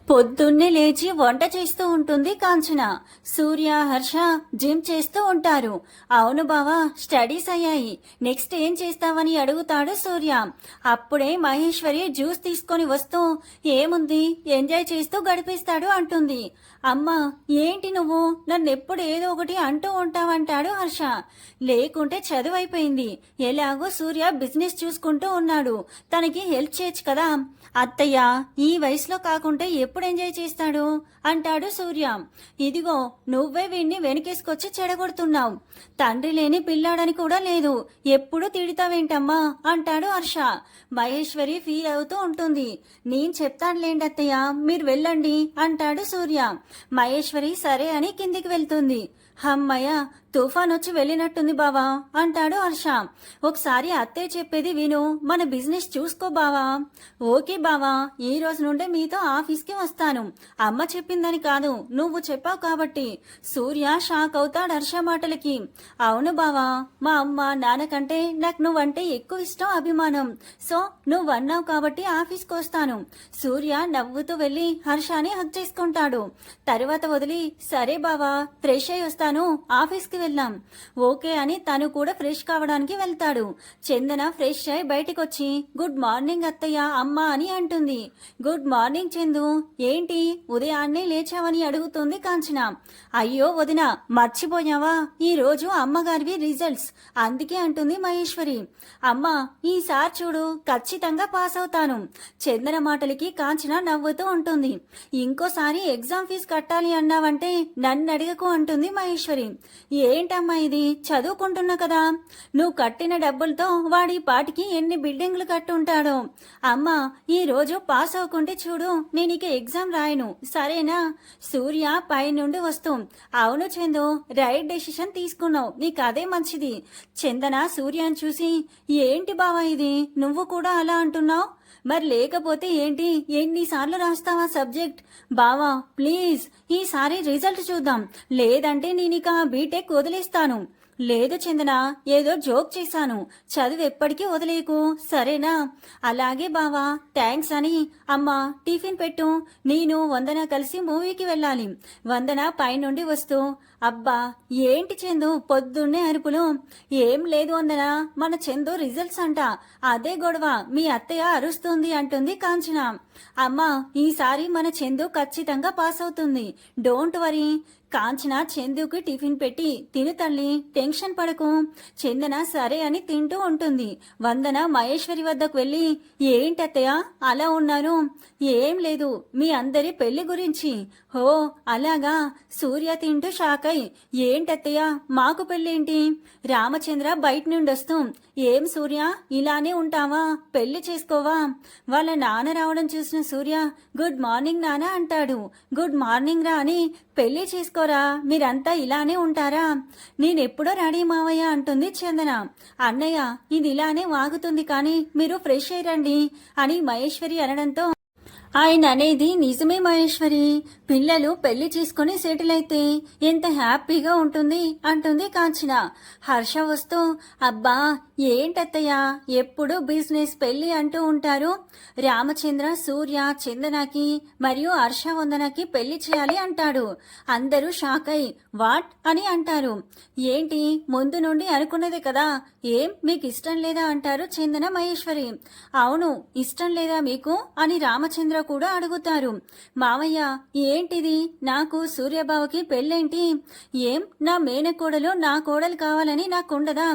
పొద్దున్నే లేచి వంట చేస్తూ ఉంటుంది కాంచన. సూర్య, హర్ష జిమ్ చేస్తూ ఉంటారు. అవును బావా, స్టడీస్ అయ్యాయి, నెక్స్ట్ ఏం చేస్తావని అడుగుతాడు సూర్య. అప్పుడే మహేశ్వరి జ్యూస్ తీసుకొని వస్తూ ఏముంది ఎంజాయ్ చేస్తూ గడిపేస్తాడు అంటుంది. అమ్మా, ఏంటి నువ్వు నన్నెప్పుడు ఏదో ఒకటి అంటూ ఉంటావంటాడు హర్ష. లేకుంటే చదువు అయిపోయింది, ఎలాగో సూర్య బిజినెస్ చూసుకుంటూ ఉన్నాడు, తనకి హెల్ప్ చేయొచ్చు కదా. అత్తయ్య, ఈ వయసులో కాకుంటే ఎప్పుడు ఎంజాయ్ చేస్తాడు అంటాడు సూర్య. ఇదిగో నువ్వే వీణ్ణి వెనకేసుకొచ్చి చెడగొడుతున్నావు, తండ్రి లేని పిల్లాడని కూడా లేదు, ఎప్పుడు తిడతావేంటమ్మా అంటాడు హర్ష. మహేశ్వరి ఫీల్ అవుతూ ఉంటుంది. నేను చెప్తానులేండి అత్తయ్య, మీరు వెళ్ళండి అంటాడు సూర్య. మహేశ్వరి సరే అని కిందికి వెళ్తుంది. అమ్మయ్య, తుఫాన్ వచ్చి వెళ్ళినట్టుంది బావా అంటాడు హర్ష. ఒకసారి అత్తయ్య చెప్పేది విను, మన బిజినెస్ చూసుకో బావా. ఓకే బావా, ఈ రోజు నుండే మీతో ఆఫీస్కి వస్తాను, అమ్మ చెప్పిందని కాదు నువ్వు చెప్పావు కాబట్టి. సూర్య షాక్ అవుతాడు హర్ష మాటలకి. అవును బావా, మా అమ్మ నాన్న కంటే నాకు నువ్వంటే ఎక్కువ ఇష్టం, అభిమానం, సో నువ్వన్నావు కాబట్టి ఆఫీస్కి వస్తాను. సూర్య నవ్వుతూ వెళ్ళి హర్షని హక్ చేసుకుంటాడు. తరువాత వదిలి సరే బావా, ఫ్రెష్ అయి వస్తాను, ఆఫీస్కి వెళ్దాం. ఓకే అని తను కూడా ఫ్రెష్ కావడానికి వెళ్తాడు. చందన ఫ్రెష్ అయి బయటకొచ్చి గుడ్ మార్నింగ్ అత్తయ్య, అమ్మ అని అంటుంది. గుడ్ మార్నింగ్ చందు, ఏంటి ఉదయాన్నే లేచావని అడుగుతుంది కాంచన. అయ్యో వదిన, మర్చిపోయావా, ఈ రోజు అమ్మగారివి రిజల్ట్స్, అందుకే అంటుంది మహేశ్వరి. అమ్మ, ఈసారి చూడు ఖచ్చితంగా పాస్ అవుతాను. చందన మాటలకి కాంచన నవ్వుతూ ఉంటుంది. ఇంకోసారి ఎగ్జామ్ ఫీజు కట్టాలి అన్నావంటే నన్ను అడగకు అంటుంది మహేశ్వరి. ఏంటమ్మా ఇది, చదువుకుంటున్నా కదా, నువ్వు కట్టిన డబ్బులతో వాడి పాటికి ఎన్ని బిల్డింగ్లు కట్టుంటాడో. అమ్మా, ఈ రోజు పాస్ అవ్వకుంటే చూడు, నేను ఇక ఎగ్జామ్ రాయను, సరేనా. సూర్య పై నుండి వస్తూ అవును చందు, రైట్ డెసిషన్ తీసుకున్నావు, నీకు అదే మంచిది. చందన సూర్యని చూసి ఏంటి బావా ఇది, నువ్వు కూడా అలా అంటున్నావు, మరి లేకపోతే ఏంటి, ఎన్నిసార్లు రాస్తావా సబ్జెక్ట్. బావా ప్లీజ్, ఈసారి రిజల్ట్ చూద్దాం, లేదంటే నేనిక బీటెక్ వదిలేస్తాను. లేదు చందన, ఏదో జోక్ చేశాను, చదువు ఎప్పటికీ వదిలేకు, సరేనా. అలాగే బావా, థ్యాంక్స్ అని. అమ్మా టిఫిన్ పెట్టు, నేను వందన కలిసి మూవీకి వెళ్ళాలి. వందన పైనుండి వస్తూ అబ్బా ఏంటి చందు పొద్దున్నే అరుపులు. ఏం లేదు వందన, మన చందు రిజల్ట్స్ అంట, అదే గొడవ, మీ అత్తయ్య అరుస్తుంది అంటుంది కాంచన. అమ్మా, ఈసారి మన చందు ఖచ్చితంగా పాస్ అవుతుంది, డోంట్ వరీ. కాంచన చందుకి టిఫిన్ పెట్టి తిను తల్లి, టెన్షన్ పడకు. చందన సరే అని తింటూ ఉంటుంది. వందన మహేశ్వరి వద్దకు వెళ్ళి ఏంటత్తయ్య అలా ఉన్నారు. ఏం లేదు, మీ అందరి పెళ్లి గురించి. హో అలాగా. సూర్య తింటూ షాక్ అయి ఏంటత్తయ్య మాకు పెళ్ళేంటి. రామచంద్ర బయట నుండి వస్తూ ఏం సూర్య ఇలానే ఉంటావా, పెళ్లి చేసుకోవా. వాళ్ళ నాన్న రావడం చూసిన సూర్య గుడ్ మార్నింగ్ నాన్న అంటాడు. గుడ్ మార్నింగ్ రా అని పెళ్లి చేసుకోరా, మీరంతా ఇలానే ఉంటారా. నేనెప్పుడో రెడీ మావయ్య అంటుంది చందన. అన్నయ్య ఇది ఇలానే వాగుతుంది కానీ మీరు ఫ్రెష్ అయ్యండి అని మహేశ్వరి అనడంతో ఆయన అనేది నిజమే మహేశ్వరి, పిల్లలు పెళ్లి చేసుకుని సెటిల్ అయితే ఎంత హ్యాపీగా ఉంటుంది అంటుంది కాంచన. హర్ష వస్తూ అబ్బా ఏంటత్తయ్య ఎప్పుడు బిజినెస్ పెళ్లి అంటూ ఉంటారు. రామచంద్ర సూర్య చందనకి మరియు హర్ష వందనకి పెళ్లి చేయాలి అంటాడు. అందరూ షాక్ అయి వాట్ అని అంటారు. ఏంటి ముందు నుండి అనుకున్నదే కదా, ఏం మీకు ఇష్టం లేదా అంటారు చందన మహేశ్వరి. అవును ఇష్టం లేదా మీకు అని రామచంద్ర కూడా అడుగుతారు. మావయ్య ఏంటిది, నాకు సూర్యబావకి పెళ్ళేంటి, ఏం నా మేనకోడలు నా కోడలు కావాలని నాకుండదా.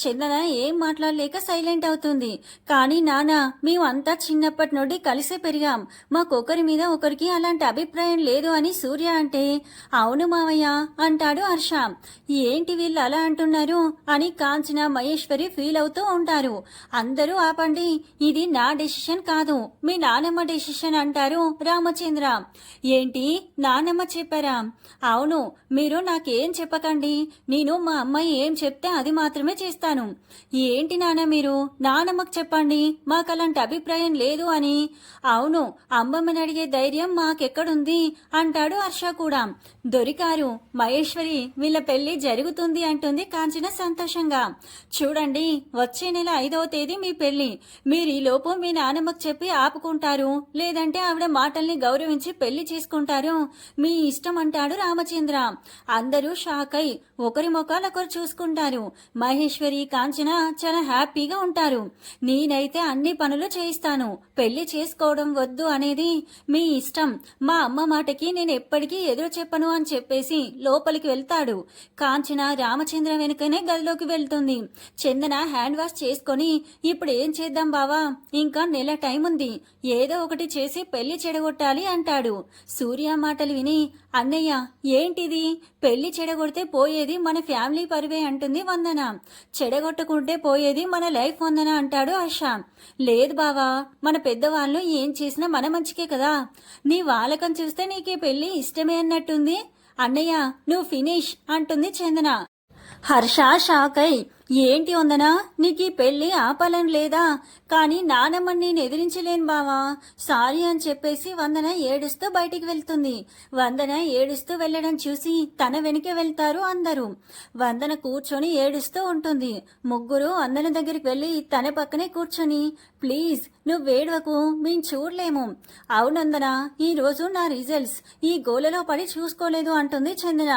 చందన ఏం మాట్లాడలేక సైలెంట్ అవుతుంది. కానీ నాన్న మేమంతా చిన్నప్పటి నుండి కలిసే పెరిగాం, మాకొకరి మీద ఒకరికి అలాంటి అభిప్రాయం లేదు అని సూర్య అంటే అవును మావయ్య అంటాడు హర్ష. ఏంటి వీళ్ళు అలా అంటున్నారు అని కాంచన మహేశ్వరి ఫీల్ అవుతూ ఉంటారు. అందరూ ఆపండి, ఇది నా డెసిషన్ కాదు, మీ నానమ్మ డెసిషన్ అంటారు రామచంద్ర. ఏంటి ఏంటి నానమ్మ చెప్పారా? అవును, మీరు నాకేం చెప్పకండి, నేను మా అమ్మాయి ఏం చెప్తే అది మాత్రమే చేస్తాను. ఏంటి నాన్న మీరు నానమ్మకు చెప్పండి, మాకు అలాంటి అభిప్రాయం లేదు అని. అవును, అమ్మమ్మని అడిగే ధైర్యం మాకెక్కడుంది అంటాడు హర్ష కూడా. దొరికారు మహేశ్వరి, వీళ్ళ పెళ్లి జరుగుతుంది అంటుంది కాంచన సంతోషంగా. చూడండి, వచ్చే నెల 5వ తేదీ మీ పెళ్లి. మీరు ఈ లోపు మీ నానమ్మకు చెప్పి ఆపుకుంటారు, లేదంటే ఆవిడ మాటల్ని గౌరవించి పెళ్లి చేసుకుంటారు, మీ ఇష్టం అంటాడు రామచంద్ర. అందరూ షాక్ అయి ఒకరి ముఖాలొకరు చూసుకుంటారు. మహేశ్వరి, కాంచన చాలా హ్యాపీగా ఉంటారు. నేనైతే అన్ని పనులు చేయిస్తాను, పెళ్లి చేసుకోవడం వద్దు అనేది మీ ఇష్టం, మా అమ్మ మాటకి నేను ఎప్పటికీ ఎదురు చెప్పను అని చెప్పేసి లోపలికి వెళ్తాడు. కాంచన రామచంద్ర వెనుకనే గదిలోకి వెళ్తుంది. చందన హ్యాండ్ వాష్ చేసుకొని, ఇప్పుడు ఏం చేద్దాం బావా, ఇంకా నెల టైం ఉంది, ఏదో ఒకటి చేసి పెళ్లి చెడగొట్టాలి అంటాడు. సూర్య మాటలు విని, అన్నయ్య ఏంటిది, పెళ్లి చెడగొడితే పోయేది మన ఫ్యామిలీ పరువే అంటుంది వందన. చెడగొట్టకుంటే పోయేది మన లైఫ్ వందన అంటాడు హర్ష. లేదు బావా, మన పెద్దవాళ్ళు ఏం చేసినా మన మంచికే కదా, నీ వాలకం చూస్తే నీకే పెళ్లి ఇష్టమే అన్నట్టుంది. అన్నయ్య నువ్వు ఫినిష్ అంటుంది చందన. హర్ష షాక్ అయి, ఏంటి వందనా, నీకు ఈ పెళ్లి ఆపాలని లేదా? కానీ నానమ్మని నేను ఎదిరించలేను బావా, సారీ అని చెప్పేసి వందన ఏడుస్తూ బయటికి వెళ్తుంది. వందన ఏడుస్తూ వెళ్లడం చూసి తన వెనుకే వెళ్తారు అందరూ. వందన కూర్చొని ఏడుస్తూ ఉంటుంది. ముగ్గురు వందన దగ్గరికి వెళ్లి తన పక్కనే కూర్చొని, ప్లీజ్ నువ్వు వేడవకు, మేము చూడలేము. అవునందన, ఈ రోజు నా రిజల్ట్స్ ఈ గోలలో పడి చూసుకోలేదు అంటుంది చందన.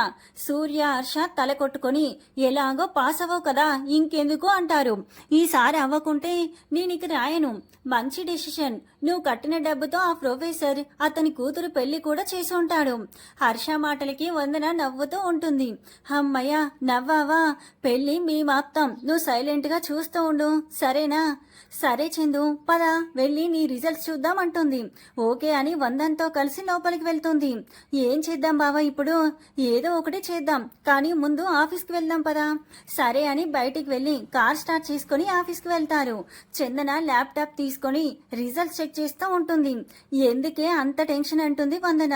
సూర్య, హర్ష తల కొట్టుకొని, ఎలాగో పాస్ అవ్వవు కదా, ఇంకెందుకు అంటారు. ఈసారి అవ్వకుంటే నేను ఇక రాయను, మంచి డెసిషన్, నువ్వు కట్టిన డబ్బుతో ఆ ప్రొఫెసర్ అతని కూతురు పెళ్లి కూడా చేసి ఉంటాడు. హర్ష మాటలకి వందన నవ్వుతూ ఉంటుంది. అమ్మయ్య నవ్వావా, పెళ్లి మేమాప్తాం, నువ్వు సైలెంట్ గా చూస్తూ ఉండు సరేనా? సరే చందు, పద వెళ్ళి నీ రిజల్ట్స్ చూద్దాం అంటుంది. ఓకే అని వందనతో కలిసి లోపలికి వెళ్తుంది. ఏం చేద్దాం బావా ఇప్పుడు? ఏదో ఒకటి చేద్దాం, కానీ ముందు ఆఫీస్కి వెళ్దాం పదా. సరే అని బయటికి వెళ్లి కార్ స్టార్ట్ చేసుకుని ఆఫీస్కి వెళ్తారు. చందన ల్యాప్టాప్ తీసుకొని రిజల్ట్స్ చెక్ చేస్తూ ఉంటుంది. ఎందుకే అంత టెన్షన్ అంటుంది వందన.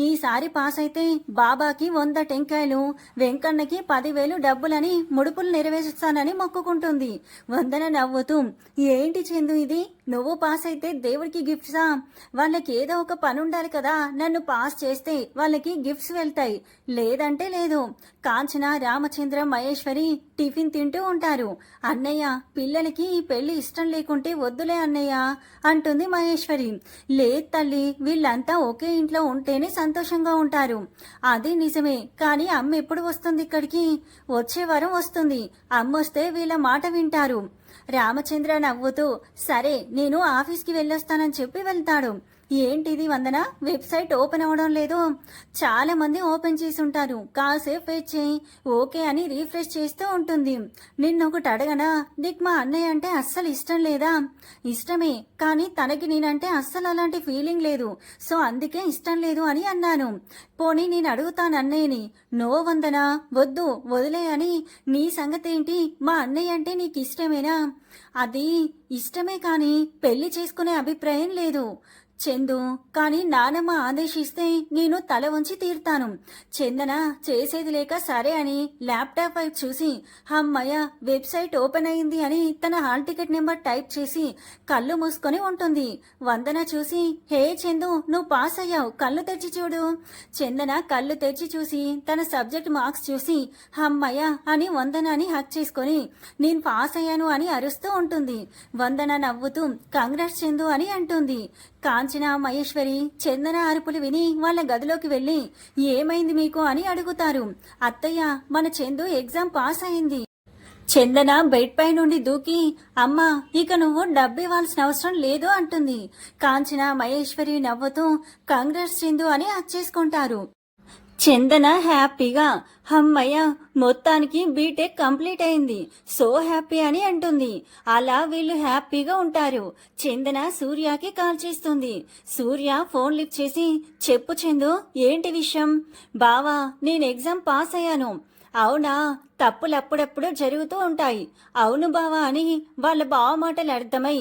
ఈసారి పాస్ అయితే బాబాకి 100 టెంకాయలు, వెంకన్నకి 10,000 డబ్బులని ముడుపులు నెరవేరుస్తానని మొక్కుకుంటుంది. వందన నవ్వుతూ, ఏంటి చందు ఇది, నువ్వు పాస్ అయితే దేవుడికి గిఫ్ట్సా? వాళ్ళకి ఏదో ఒక పని ఉండాలి కదా, నన్ను పాస్ చేస్తే వాళ్ళకి గిఫ్ట్స్ వెళ్తాయి, లేదంటే లేదు. కాంచన, రామచంద్ర, మహేశ్వరి టిఫిన్ తింటూ ఉంటారు. అన్నయ్య, పిల్లలకి ఈ పెళ్లి ఇష్టం లేకుంటే వద్దులే అన్నయ్య అంటుంది మహేశ్వరి. లేదు తల్లి, వీళ్ళంతా ఒకే ఇంట్లో ఉంటేనే సంతోషంగా ఉంటారు. అది నిజమే, కానీ అమ్మ ఎప్పుడు వస్తుంది ఇక్కడికి? వచ్చే వారం వస్తుంది. అమ్మ వస్తే వీళ్ళ మాట వింటారు. రామచంద్ర నవ్వుతూ, సరే నేను ఆఫీస్కి వెళ్ళొస్తానని చెప్పి వెళ్తాడు. ఏంటిది వందన, వెబ్సైట్ ఓపెన్ అవడం లేదు? చాలా మంది ఓపెన్ చేసి ఉంటారు, కాసేపు వెయిట్ చేయి. ఓకే అని రీఫ్రెష్ చేస్తూ ఉంటుంది. నిన్నొకటి అడగనా, నీకు మా అన్నయ్య అంటే అస్సలు ఇష్టం లేదా? ఇష్టమే, కానీ తనకి నేనంటే అస్సలు అలాంటి ఫీలింగ్ లేదు, సో అందుకే ఇష్టం లేదు అని అన్నాను. పోనీ నేను అడుగుతాను అన్నయ్యని. నో వందన, వద్దు వదిలే అని. నీ సంగతి ఏంటి, మా అన్నయ్య అంటే నీకు ఇష్టమేనా? అది ఇష్టమే, కానీ పెళ్లి చేసుకునే అభిప్రాయం లేదు చందు. కానీ నానమ్మ ఆదేశిస్తే నేను తల వంచి తీరుతాను. చందన చేసేది లేక సరే అని ల్యాప్టాప్ వైపు చూసి, అమ్మయ్య వెబ్సైట్ ఓపెన్ అయింది అని తన హాల్ టికెట్ నెంబర్ టైప్ చేసి కళ్ళు మూసుకొని ఉంటుంది. వందన చూసి, హే చందు, నువ్వు పాస్ అయ్యావు, కళ్ళు తెరిచి చూడు. చందన కళ్ళు తెరిచి చూసి తన సబ్జెక్ట్ మార్క్స్ చూసి అమ్మయ్య అని వందనాన్ని హక్ చేసుకొని నేను పాస్ అయ్యాను అని అరుస్తూ ఉంటుంది. వందన నవ్వుతూ కంగ్రాట్స్ చందు అని అంటుంది. కాంచన, మహేశ్వరి చందన అరుపులు విని వాళ్ళ గదిలోకి వెళ్లి, ఏమైంది మీకు అని అడుగుతారు. అత్తయ్య, మన చందు ఎగ్జామ్ పాస్ అయింది. చందన బెడ్ పై నుండి దూకి, అమ్మా ఇక నువ్వు డబ్బు ఇవ్వాల్సిన అవసరం లేదు అంటుంది. కాంచన, మహేశ్వరి నవ్వుతూ కంగ్రాట్స్ చందు అని హచ్చేసుకుంటారు. చందన హ్యాపీగా, అమ్మయ్య మొత్తానికి బీటెక్ కంప్లీట్ అయింది, సో హ్యాపీ అని అంటుంది. అలా వీళ్ళు హ్యాపీగా ఉంటారు. చందన సూర్యకి కాల్ చేస్తుంది. సూర్య ఫోన్ లిఫ్ట్ చేసి, చెప్పు చందు, ఏంటి విషయం? బావా, నేను ఎగ్జామ్ పాస్ అయ్యాను. అవునా, తప్పులప్పుడప్పుడు జరుగుతూ ఉంటాయి. అవును బావా అని వాళ్ళ బావ మాటలు అర్థమై,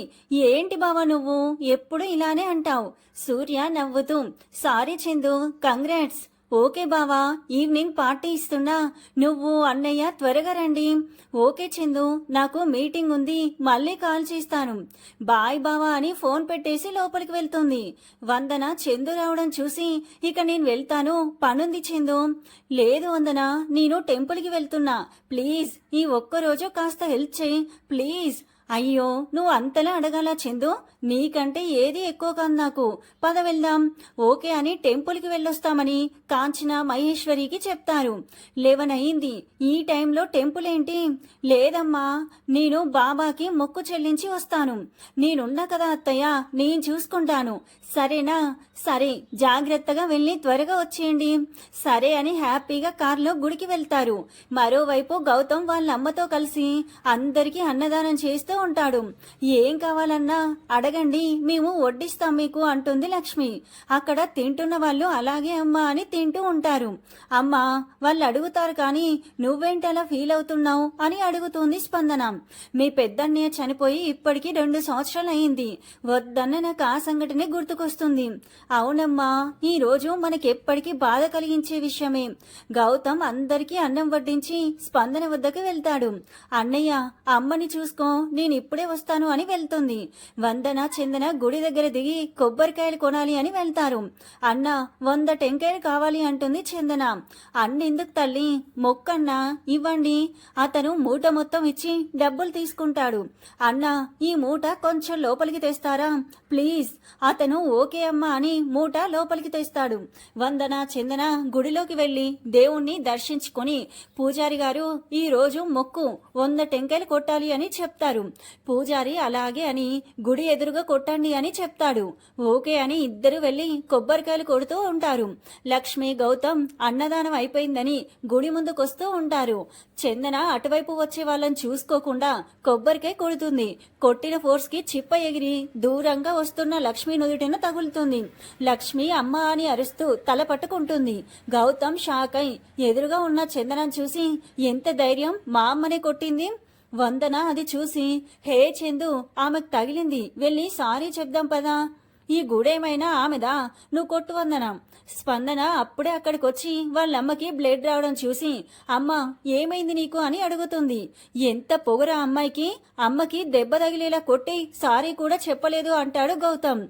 ఏంటి బావా నువ్వు ఎప్పుడు ఇలానే అంటావు? సూర్య నవ్వుతూ, సారీ చందు, కంగ్రాట్స్. ఓకే బావా, ఈవినింగ్ పార్టీ ఇస్తున్నా, నువ్వు అన్నయ్య త్వరగా రండి. ఓకే చందు, నాకు మీటింగ్ ఉంది, మళ్ళీ కాల్ చేస్తాను. బాయ్ బావా అని ఫోన్ పెట్టేసి లోపలికి వెళ్తుంది. వందన చందు రావడం చూసి, ఇక నేను వెళ్తాను, పనుంది చందు. లేదు వందన, నేను టెంపుల్కి వెళ్తున్నా, ప్లీజ్ ఈ ఒక్కరోజు కాస్త హెల్ప్ చేయి ప్లీజ్. అయ్యో, నువ్వు అంతలా అడగాల చందు, నీకంటే ఏది ఎక్కువ కాదు నాకు. పద వెళ్దాం. ఓకే అని టెంపుల్కి వెళ్ళొస్తామని కాంచన మహేశ్వరికి చెప్తారు. 11 అయింది, ఈ టైంలో టెంపుల్ ఏంటి? లేదమ్మా, నేను బాబాకి మొక్కు చెల్లించి వస్తాను. నేనున్నా కదా అత్తయ్య, నేను చూసుకుంటాను. సరేనా? సరే, జాగ్రత్తగా వెళ్ళి త్వరగా వచ్చేయండి. సరే అని హ్యాపీగా కారులో గుడికి వెళ్తారు. మరోవైపు గౌతమ్ వాళ్ళ అమ్మతో కలిసి అందరికీ అన్నదానం చేస్తూ ఉంటాడు. ఏం కావాలన్నా అడగండి, మేము వడ్డిస్తాం మీకు అంటుంది లక్ష్మి. అక్కడ తింటున్న వాళ్ళు అలాగే అమ్మా అని తింటూ ఉంటారు. అమ్మా, వాళ్ళు అడుగుతారు కానీ నువ్వేంటలా ఫీల్ అవుతున్నావు అని అడుగుతుంది స్పందన. మీ పెద్దన్నయ్య చనిపోయి ఇప్పటికీ 2 సంవత్సరాలు అయింది. వద్దన్న నాకు ఆ సంఘటనే గుర్తుకొస్తుంది. అవునమ్మా, ఈ రోజు మనకెప్పటికీ బాధ కలిగించే విషయమే. గౌతమ్ అందరికీ అన్నం వడ్డించి స్పందన వద్దకు వెళ్తాడు. అన్నయ్య, అమ్మని చూసుకో, నేను ఇప్పుడే వస్తాను అని వెళ్తుంది. వందన చందన గుడి దగ్గర దిగి కొబ్బరికాయలు కొనాలి అని వెళ్తారు. అన్న, 100 టెంకాయలు కావాలి అంటుంది చందన. అన్నెందుకు తల్లి, మొక్కన్నా, ఇవ్వండి. అతను మూట మొత్తం ఇచ్చి డబ్బులు తీసుకుంటాడు. అన్న, ఈ మూట కొంచెం లోపలికి తెస్తారా ప్లీజ్. అతను ఓకే అమ్మా అని మూట లోపలికి తెస్తాడు. వందన చందన గుడిలోకి వెళ్లి దేవుణ్ణి దర్శించుకొని, పూజారి గారు ఈ రోజు మొక్కు 100 టెంకాయలు కొట్టాలి అని చెప్తారు. పూజారి అలాగే అని గుడి ఎదురుగా కొట్టండి అని చెప్తాడు. ఓకే అని ఇద్దరు వెళ్లి కొబ్బరికాయలు కొడుతూ ఉంటారు. లక్ష్మి గౌతమ్ అన్నదానం అయిపోయిందని గుడి ముందుకొస్తూ ఉంటారు. చందన అటువైపు వచ్చే వాళ్ళని చూసుకోకుండా కొబ్బరికాయ కొడుతుంది. కొట్టిన ఫోర్స్ కి చిప్ప ఎగిరి దూరంగా వస్తున్న లక్ష్మి నుదుటిన తగులుతుంది. లక్ష్మి అమ్మ అని అరుస్తూ తల పట్టుకుంటుంది. గౌతమ్ షాక్ అయి ఎదురుగా ఉన్న చందనను చూసి, ఎంత ధైర్యం, మా అమ్మనే కొట్టింది. వందన అది చూసి, హే చందు, ఆమెకు తగిలింది, వెళ్ళి సారీ చెప్దాం పదా. ఈ గుడేమైనా ఆమెదా, నువ్వు కొట్టు వందన. స్పందన అప్పుడే అక్కడికొచ్చి వాళ్ళమ్మకి బ్లడ్ రావడం చూసి, అమ్మ ఏమైంది నీకు అని అడుగుతుంది. ఎంత పొగరా అమ్మాయికి, అమ్మకి దెబ్బ తగిలేలా కొట్టి సారీ కూడా చెప్పలేదు అంటాడు గౌతమ్.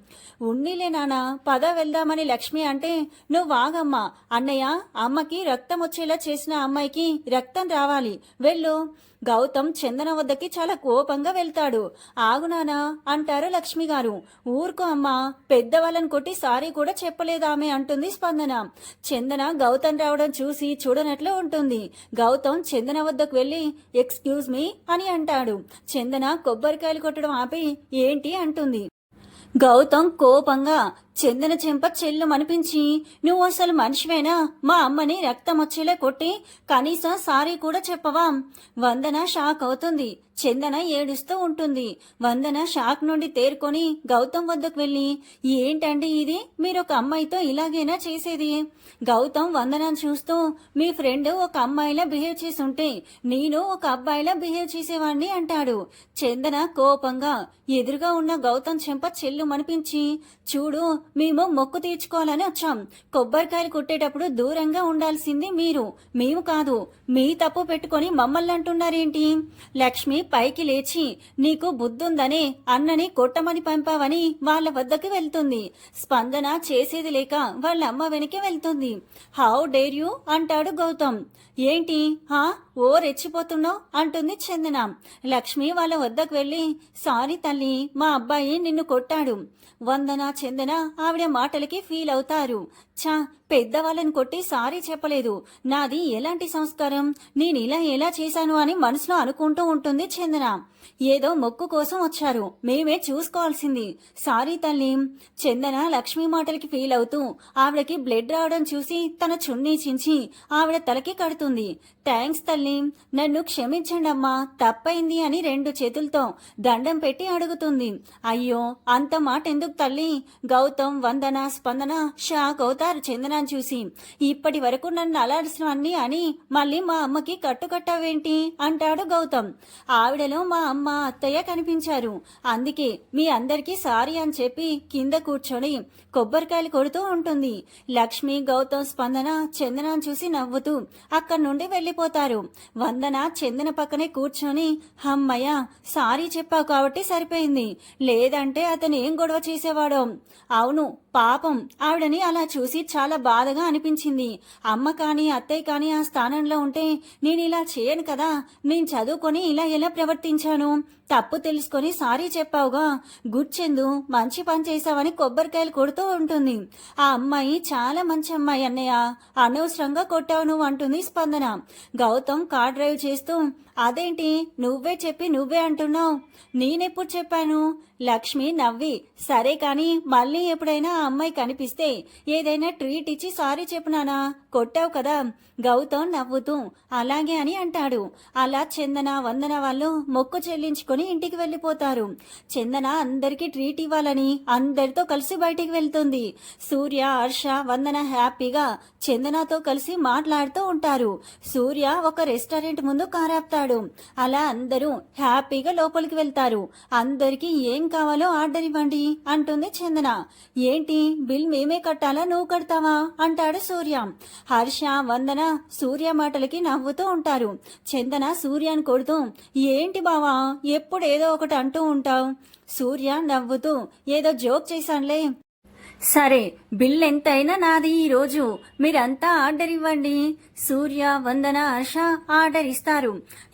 ఉన్నిలే నాన్న, పద వెళ్దామని లక్ష్మి అంటే, నువ్వు ఆగమ్మా, అన్నయ్య అమ్మకి రక్తం వచ్చేలా చేసిన అమ్మాయికి రక్తం రావాలి, వెళ్ళు. గౌతమ్ చందన వద్దకి చాలా కోపంగా వెళ్తాడు. ఆగునానా అంటారు లక్ష్మి గారు. ఊరుకో అమ్మా, పెద్దవాళ్ళని కొట్టి సారీ కూడా చెప్పలేదామె అంటుంది స్పందన. చందన గౌతమ్ రావడం చూసి చూడనట్లు ఉంటుంది. గౌతమ్ చందన వద్దకు వెళ్లి, ఎక్స్క్యూజ్ మీ అని అంటాడు. చందన కొబ్బరికాయలు కొట్టడం ఆపి, ఏంటి అంటుంది. గౌతమ్ కోపంగా చందన చెంప చెల్లు మనిపించి, నువ్వు అసలు మనిషివేనా, మా అమ్మని రక్తం వచ్చేలా కొట్టి కనీసం సారీ కూడా చెప్పవా. వందన షాక్ అవుతుంది. చందన ఏడుస్తూ ఉంటుంది. వందన షాక్ నుండి తేరుకొని గౌతమ్ వద్దకు వెళ్ళి, ఏంటండి ఇది, మీరు ఒక అమ్మాయితో ఇలాగైనా చేసేది. గౌతమ్ వందనను చూస్తూ, మీ ఫ్రెండ్ ఒక అమ్మాయిలా బిహేవ్ చేసి ఉంటే నేను ఒక అబ్బాయిలా బిహేవ్ చేసేవాణ్ణి అంటాడు. చందన కోపంగా ఎదురుగా ఉన్న గౌతమ్ చెంప చెల్లు మనిపించి, చూడు, మేము మొక్కు తీర్చుకోవాలని వచ్చాం. కొబ్బరికాయలు కొట్టేటప్పుడు దూరంగా ఉండాల్సింది మీరు, మేము కాదు. మీ తప్పు పెట్టుకొని మమ్మల్ని అంటున్నారేంటి. లక్ష్మి పైకి లేచి, నీకు బుద్ధుందనే అన్నని కొట్టమని పంపావని వాళ్ళ వద్దకు వెళ్తుంది. స్పందన చేసేది లేక వాళ్ళ అమ్మ వెనకే వెళ్తుంది. హౌ డేర్ యూ అంటాడు గౌతమ్. ఏంటి ఓ రెచ్చిపోతున్నావు అంటుంది చందన. లక్ష్మి వాళ్ళ వద్దకు వెళ్ళి, సారీ తల్లి, మా అబ్బాయి నిన్ను కొట్టాడు. వందన చందన ఆవిడ మాటలకి ఫీల్ అవుతారు. చా, పెద్దవాళ్ళని కొట్టి సారీ చెప్పలేదు, నాది ఎలాంటి సంస్కారం, నేను ఇలా ఎలా చేశాను అని మనసులో అనుకుంటూ ఉంటుంది చందన. ఏదో మొక్కు కోసం వచ్చారు, మేమే చూసుకోవాల్సింది, సారీ తల్లి. చందన లక్ష్మి మాటలకి ఫీల్ అవుతూ ఆవిడకి బ్లడ్ రావడం చూసి తన చున్నీ చించి ఆవిడ తలకి కడుతుంది. థ్యాంక్స్ తల్లి. తల్లి, నన్ను క్షమించండమ్మా, తప్పైంది అని 2 చేతులతో దండం పెట్టి అడుగుతుంది. అయ్యో అంత మాట ఎందుకు తల్లి? గౌతమ్, వందన, స్పందన షాక్ అవుతారు చందనాన్ని చూసి. ఇప్పటి వరకు నన్ను అలర్సినవన్నీ అని మళ్ళీ మా అమ్మకి కట్టుకట్టావేంటి అంటాడు గౌతమ్. ఆవిడలో మా అమ్మ, అత్తయ్య కనిపించారు, అందుకే మీ అందరికీ సారీ అని చెప్పి కింద కూర్చొని కొబ్బరికాయలు కొడుతూ ఉంటుంది. లక్ష్మి, గౌతమ్, స్పందన చందనాన్ని చూసి నవ్వుతూ అక్కడి నుండి వెళ్ళిపోతారు. వందన చందన పక్కనే కూర్చొని, అమ్మయ్య సారీ చెప్పావు కాబట్టి సరిపోయింది, లేదంటే అతను ఏం గొడవ చేసేవాడో. అవును పాపం, ఆవిడని అలా చూసి చాలా బాధగా అనిపించింది. అమ్మ కానీ అత్తయ్య కానీ ఆ స్థానంలో ఉంటే నేను ఇలా చేయను కదా, నేను చదువుకొని ఇలా ఎలా ప్రవర్తించాను, తప్పు తెలుసుకొని సారీ చెప్పావుగా, గుర్చెందు మంచి పని చేసావని కొబ్బరికాయలు కొడుతూ ఉంటుంది. ఆ అమ్మాయి చాలా మంచి అమ్మాయి అన్నయ్య, అనవసరంగా కొట్టావు నువ్వు అంటుంది స్పందన. గౌతమ్ కార్ డ్రైవ్ చేస్తూ, అదేంటి నువ్వే చెప్పి నువ్వే అంటున్నావు, నేనెప్పుడు చెప్పాను? లక్ష్మి నవ్వి, సరే కానీ మళ్ళీ ఎప్పుడైనా ఆ అమ్మాయి కనిపిస్తే ఏదైనా ట్రీట్ ఇచ్చి సారీ చెప్పినానా, కొట్టావు కదా. గౌతమ్ నవ్వుతూ అలాగే అని అంటాడు. అలా చందన, వందన వాళ్ళు మొక్కు చెల్లించుకొని ఇంటికి వెళ్ళిపోతారు. చందన అందరికీ ట్రీట్ ఇవ్వాలని అందరితో కలిసి బయటికి వెళ్తుంది. సూర్య, హర్ష, వందన హ్యాపీగా చందనతో కలిసి మాట్లాడుతూ ఉంటారు. సూర్య ఒక రెస్టారెంట్ ముందు కారాపుతాడు. అలా అందరూ హ్యాపీగా లోపలికి వెళ్తారు. అందరికీ ఏం కావాలో ఆర్డర్ ఇవ్వండి అంటుంది చందన. ఏంటి బిల్ మేమే కట్టాలా, నువ్వు కడతావా అంటాడు సూర్య. హర్ష, వందన సూర్య మాటలకి నవ్వుతూ ఉంటారు. చందన సూర్యాన్ని కొడుతూ, ఏంటి బావా ఎప్పుడు ఏదో ఒకటి అంటూ ఉంటావు. సూర్య నవ్వుతూ, ఏదో జోక్ చేశానులే, సరే బిల్ ఎంతైనా నాది ఈరోజు, మీరంతా ఆర్డర్ ఇవ్వండి. సూర్య, వందన, హర్ష ఆర్డర్ ఇస్తారు.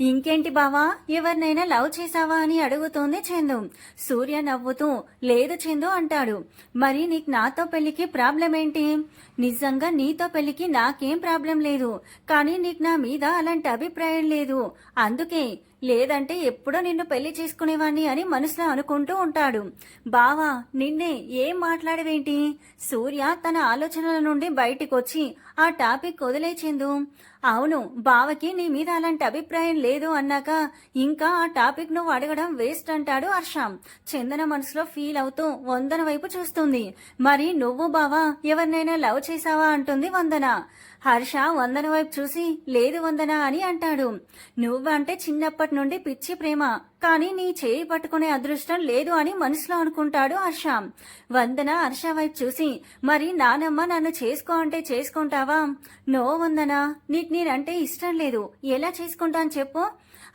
ఇంకేంటి బావా ఎవరినైనా లవ్ చేసావా అని అడుగుతోంది చందు. సూర్య నవ్వుతూ, లేదు చందు అంటాడు. మరి నీకు నాతో పెళ్లికి ప్రాబ్లం ఏంటి? నిజంగా నీతో పెళ్లికి నాకేం ప్రాబ్లం లేదు, కానీ నీకు నా మీద అలాంటి అభిప్రాయం లేదు, అందుకే, లేదంటే ఎప్పుడో నిన్ను పెళ్లి చేసుకునేవాణ్ణి అని మనసులో అనుకుంటూ ఉంటాడు. బావా నిన్నే ఏం మాట్లాడవేంటి? సూర్య తన ఆలోచనల నుండి బయటికొచ్చి ఆ టాపిక్ వదిలేచిందు. అవును బావకి నీ మీద అలాంటి అభిప్రాయం లేదు అన్నాక ఇంకా ఆ టాపిక్ నువ్వు అడగడం వేస్ట్ అంటాడు హర్ష. చందన మనసులో ఫీల్ అవుతూ వందన వైపు చూస్తుంది. మరి నువ్వు బావా ఎవరినైనా లవ్ చేసావా అంటుంది వందన. హర్ష వందన వైపు చూసి, లేదు వందన అని అంటాడు. నువ్వంటే చిన్నప్పటి నుండి పిచ్చి ప్రేమ, కానీ నీ చేయి పట్టుకునే అదృష్టం లేదు అని మనసులో అనుకుంటాడు హర్ష. వందన హర్ష వైపు చూసి, మరి నానమ్మ నన్ను చేసుకో అంటే చేసుకుంటావా? నో వందన, నీకు నేనంటే ఇష్టం లేదు, ఎలా చేసుకుంటాను చెప్పు.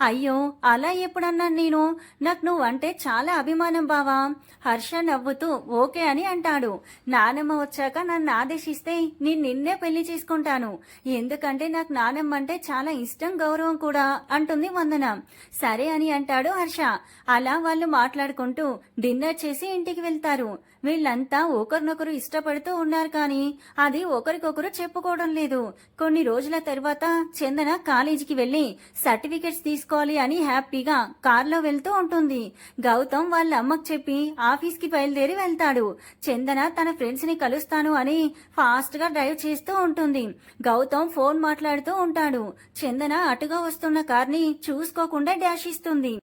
అయ్యో అలా ఎప్పుడన్నాను నేను, నాకు నువ్వంటే చాలా అభిమానం బావా. హర్ష నవ్వుతూ ఓకే అని అంటాడు. నానమ్మ వచ్చాక నన్ను ఆదేశిస్తే నేను నిన్నే పెళ్లి చేసుకుంటాను, ఎందుకంటే నాకు నానమ్మ అంటే చాలా ఇష్టం, గౌరవం కూడా అంటుంది వందన. సరే అని అంటాడు హర్ష. అలా వాళ్ళు మాట్లాడుకుంటూ డిన్నర్ చేసి ఇంటికి వెళ్తారు. వీళ్ళంతా ఒకరినొకరు ఇష్టపడుతూ ఉన్నారు, కానీ అది ఒకరికొకరు చెప్పుకోవడం లేదు. కొన్ని రోజుల తర్వాత చందన కాలేజీకి వెళ్లి సర్టిఫికెట్స్ తీసుకోవాలి అని హ్యాపీగా కార్లో వెళ్తూ ఉంటుంది. గౌతమ్ వాళ్ళ అమ్మకు చెప్పి ఆఫీస్కి బయలుదేరి వెళ్తాడు. చందన తన ఫ్రెండ్స్ ని కలుస్తాను అని ఫాస్ట్ గా డ్రైవ్ చేస్తూ ఉంటుంది. గౌతమ్ ఫోన్ మాట్లాడుతూ ఉంటాడు. చందన అటుగా వస్తున్న కార్ని చూసుకోకుండా డాష్ ఇస్తుంది.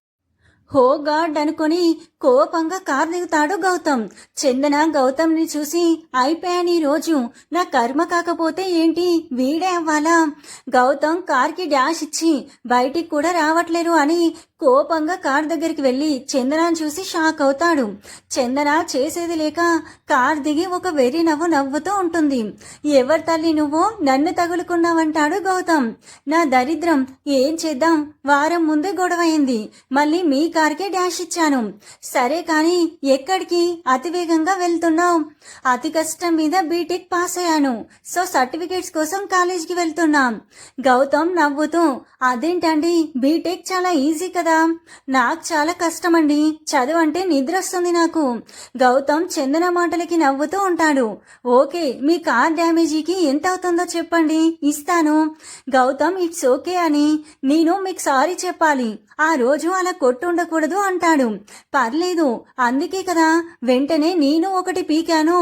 హో గాడ్ అనుకుని కోపంగా కార్ దిగుతాడు గౌతమ్. చందన గౌతమ్ ని చూసి, అయిపోయాను ఈ రోజు, నా కర్మ కాకపోతే ఏంటి వీడే అవ్వాలా. గౌతమ్ కార్ కి డాష్ ఇచ్చి బయటికి కూడా రావట్లేరు అని కోపంగా కార్ దగ్గరికి వెళ్లి చందనాన్ని చూసి షాక్ అవుతాడు. చందన చేసేది లేక కార్ దిగి ఒక వెర్రి నవ్వు నవ్వుతూ ఉంటుంది. ఎవరి తల్లి నువ్వు, నన్ను తగులుకున్నావంటాడు గౌతమ్. నా దరిద్రం, ఏం చేద్దాం, వారం ముందే గొడవైంది, మళ్ళీ మీ కార్కే డాష్ ఇచ్చాను. సరే కానీ ఎక్కడికి అతివేగంగా వెళ్తున్నావు? అతి కష్టం మీద బీటెక్ పాస్ అయ్యాను, సో సర్టిఫికేట్స్ కోసం కాలేజీకి వెళ్తున్నాం. గౌతమ్ నవ్వుతూ, అదేంటండి బీటెక్ చాలా ఈజీ కదా, నాకు చాలా కష్టమండి, చదువు అంటే నిద్ర వస్తుంది నాకు. గౌతమ్ చందన మాటలకి నవ్వుతూ ఉంటాడు. ఓకే మీ కార్ డ్యామేజీకి ఎంత అవుతుందో చెప్పండి, ఇస్తాను. గౌతమ్ ఇట్స్ ఓకే అని నేను మీకు సారీ చెప్పాలి, ఆ రోజు అలా కొట్టుండకూడదు పీకకూడదు అంటాడు. పర్లేదు, అందుకే కదా వెంటనే నేను ఒకటి పీకాను,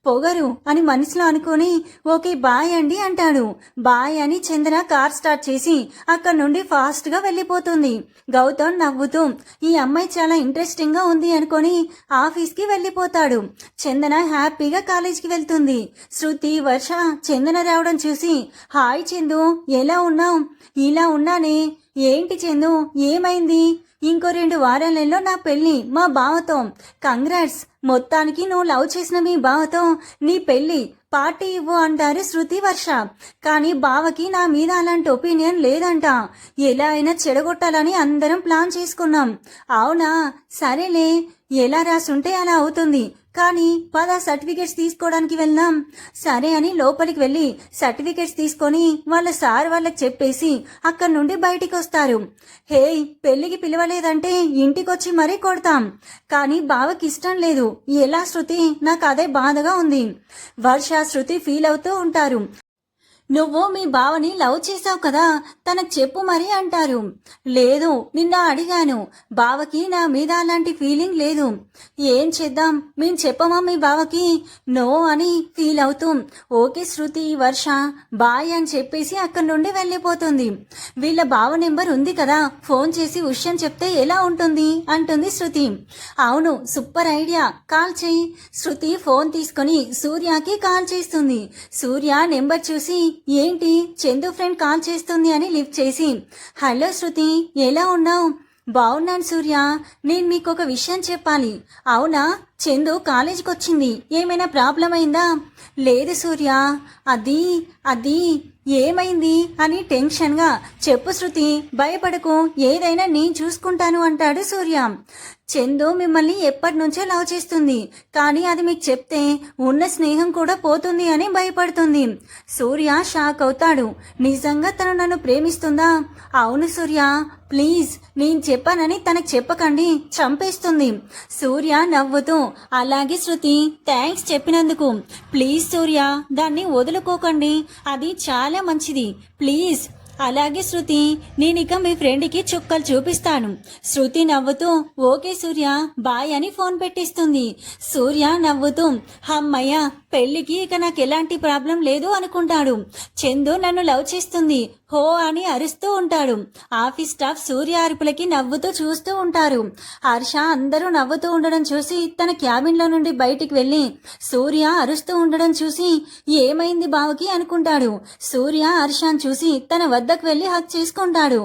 పొగరు అని మనసులో అనుకుని ఓకే బాయ్ అండి అంటాడు. బాయ్ అని చందన కార్ స్టార్ట్ చేసి అక్కడి నుండి ఫాస్ట్ గా వెళ్ళిపోతుంది. గౌతమ్ నవ్వుతూ ఈ అమ్మాయి చాలా ఇంట్రెస్టింగ్ గా ఉంది అనుకొని ఆఫీస్ కి వెళ్ళిపోతాడు. చందన హ్యాపీగా కాలేజీకి వెళ్తుంది. శృతి, వర్ష చందన రావడం చూసి హాయ్ చందు, ఎలా ఉన్నావు? ఇలా ఉన్నానే. ఏంటి చందు, ఏమైంది? ఇంకో 2 వారాలలో నా పెళ్లి మా బావతో. కంగ్రాట్స్, మొత్తానికి నువ్వు లవ్ చేసిన మీ బావతో నీ పెళ్లి, పార్టీ ఇవ్వు అంటారు శృతి, వర్ష. కానీ బావకి నా మీద అలాంటి ఒపీనియన్ లేదంట. ఎలా అయినా చెడగొట్టాలని అందరం ప్లాన్ చేసుకున్నాం. అవునా, సరేలే, ఎలా రాసుంటే అలా అవుతుంది. కానీ పద సర్టిఫికేట్స్ తీసుకోవడానికి వెళ్దాం. సరే అని లోపలికి వెళ్ళి సర్టిఫికేట్స్ తీసుకొని వాళ్ళ సార్ వాళ్ళకి చెప్పేసి అక్కడి నుండి బయటికి వస్తారు. హే, పెళ్లికి పిలవలేదంటే ఇంటికొచ్చి మరీ కొడతాం. కానీ బావకి ఇష్టం లేదు. ఎలా శృతి, నాకు అదే బాధగా ఉంది. వర్ష, శృతి ఫీల్ అవుతూ ఉంటారు. నువ్వు మీ బావని లవ్ చేసావు కదా, తనకు చెప్పు మరి అంటారు. లేదు, నిన్న అడిగాను, బావకి నా మీద అలాంటి ఫీలింగ్ లేదు. ఏం చేద్దాం, మేం చెప్పమా మీ బావకి? నో అని ఫీల్ అవుతూ ఓకే శృతి, వర్ష బాయ్ అని చెప్పేసి అక్కడి నుండి వెళ్ళిపోతుంది. వీళ్ళ బావ నెంబర్ ఉంది కదా, ఫోన్ చేసి విషయం చెప్తే ఎలా ఉంటుంది అంటుంది శృతి. అవును, సూపర్ ఐడియా, కాల్ చెయ్యి. శృతి ఫోన్ తీసుకొని సూర్యకి కాల్ చేస్తుంది. సూర్య నెంబర్ చూసి ఏంటి చందు ఫ్రెండ్ కాల్ చేస్తుంది అని లిఫ్ట్ చేసి హలో శృతి, ఎలా ఉన్నావు? బాగున్నాను సూర్య, నేను మీకు ఒక విషయం చెప్పాలి. అవునా, చందు కాలేజీకి వచ్చింది, ఏమైనా ప్రాబ్లం అయిందా? లేదు సూర్య, అది అది ఏమైంది అని టెన్షన్గా. చెప్పు శృతి, భయపడకు, ఏదైనా నేను చూసుకుంటాను అంటాడు సూర్య. చందు మిమ్మల్ని ఎప్పటి నుంచో లవ్ చేస్తుంది, కానీ అది మీకు చెప్తే ఉన్న స్నేహం కూడా పోతుంది అని భయపడుతుంది. సూర్య షాక్ అవుతాడు. నిజంగా తను నన్ను ప్రేమిస్తుందా? అవును సూర్య, ప్లీజ్ నేను చెప్పానని తనకు చెప్పకండి, చంపేస్తుంది. సూర్య నవ్వుతూ అలాగే శృతి, థ్యాంక్స్ చెప్పినందుకు. ప్లీజ్ సూర్య, దాన్ని వదులుకోకండి, అది చాలా మంచిది, ప్లీజ్. అలాగే శృతి, నేనిక మీ ఫ్రెండ్కి చుక్కలు చూపిస్తాను. శృతి నవ్వుతూ ఓకే సూర్య, బాయ్ అని ఫోన్ పెట్టిస్తుంది. సూర్య నవ్వుతూ అమ్మయ్య, పెళ్లికి ఇక నాకు ఎలాంటి ప్రాబ్లం లేదు అనుకుంటాడు. చందు నన్ను లవ్ చేస్తుంది హో అని అరుస్తూ ఉంటాడు. ఆఫీస్ స్టాఫ్ సూర్య అరుపులకి నవ్వుతూ చూస్తూ ఉంటారు. హర్ష అందరూ నవ్వుతూ ఉండడం చూసి తన క్యాబిన్ లో నుండి బయటికి వెళ్లి సూర్య అరుస్తూ ఉండడం చూసి ఏమైంది బావకి అనుకుంటాడు. సూర్య హర్షను చూసి తన వద్దకు వెళ్లి హక్ చేసుకుంటాడు.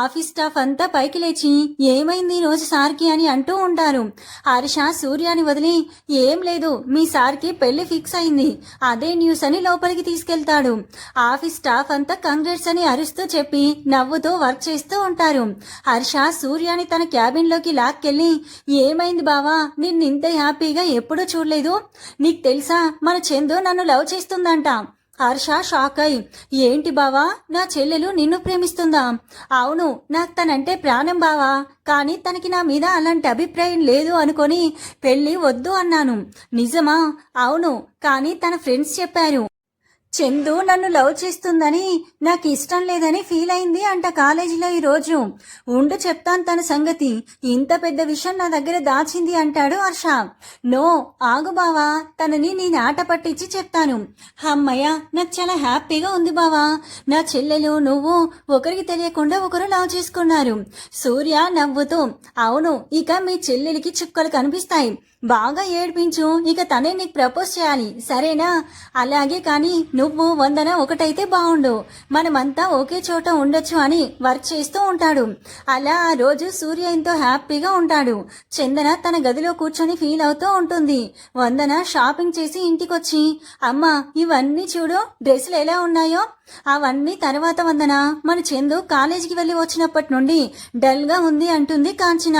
ఆఫీస్ స్టాఫ్ అంతా పైకి లేచి ఏమైంది ఈ రోజు సార్కి అని అంటూ ఉంటారు. హర్ష సూర్యాని వదిలి ఏం లేదు, మీ సార్కి పెళ్లి ఫిక్స్ అయింది, అదే న్యూస్ అని లోపలికి తీసుకెళ్తాడు. ఆఫీస్ స్టాఫ్ అంతా కంగ్రాట్స్ అని అరుస్తూ చెప్పి నవ్వుతూ వర్క్ చేస్తూ ఉంటారు. హర్ష సూర్యాని తన క్యాబిన్ లోకి లాక్కెళ్ళి ఏమైంది బావా, నిన్ను ఇంత హ్యాపీగా ఎప్పుడూ చూడలేదు. నీకు తెలుసా మన చందు నన్ను లవ్ చేస్తుందంట. హర్ష షాక్ అయి ఏంటి బావా, నా చెల్లెలు నిన్ను ప్రేమిస్తుందా? అవును, నాకు తనంటే ప్రాణం బావా, కానీ తనకి నా మీద అలాంటి అభిప్రాయం లేదు అనుకొని పెళ్లి వద్దు అన్నాను. నిజమా? అవును, కానీ తన ఫ్రెండ్స్ చెప్పారు చందు నన్ను లవ్ చేస్తుందని, నాకు ఇష్టం లేదని ఫీల్ అయింది అంట కాలేజీలో ఈరోజు. ఉండు చెప్తాను తన సంగతి, ఇంత పెద్ద విషయం నా దగ్గర దాచింది అంటాడు హర్ష. నో, ఆగు బావా, తనని నేను ఆట పట్టించి చెప్తాను. అమ్మయ్య, నాకు చాలా హ్యాపీగా ఉంది బావా, నా చెల్లెలు నువ్వు ఒకరికి తెలియకుండా ఒకరు లవ్ చేసుకున్నారు. సూర్య నవ్వుతూ అవును, ఇక మీ చెల్లెలికి చుక్కలు కనిపిస్తాయి, బాగా ఏడ్పించు, ఇక తనే నీకు ప్రపోజ్ చేయాలి, సరేనా? అలాగే, కానీ నువ్వు వందన ఒకటైతే బాగుండు, మనమంతా ఒకే చోట ఉండొచ్చు అని వర్క్ చేస్తూ ఉంటాడు. అలా ఆ రోజు సూర్య ఎంతో హ్యాపీగా ఉంటాడు. చందన తన గదిలో కూర్చొని ఫీల్ అవుతూ ఉంటుంది. వందన షాపింగ్ చేసి ఇంటికొచ్చి అమ్మా ఇవన్నీ చూడు, డ్రెస్సులు ఎలా ఉన్నాయో. అవన్నీ తర్వాత వందన, మన చందు కాలేజీకి వెళ్ళి వచ్చినప్పటి నుండి డల్ గా ఉంది అంటుంది కాంచన.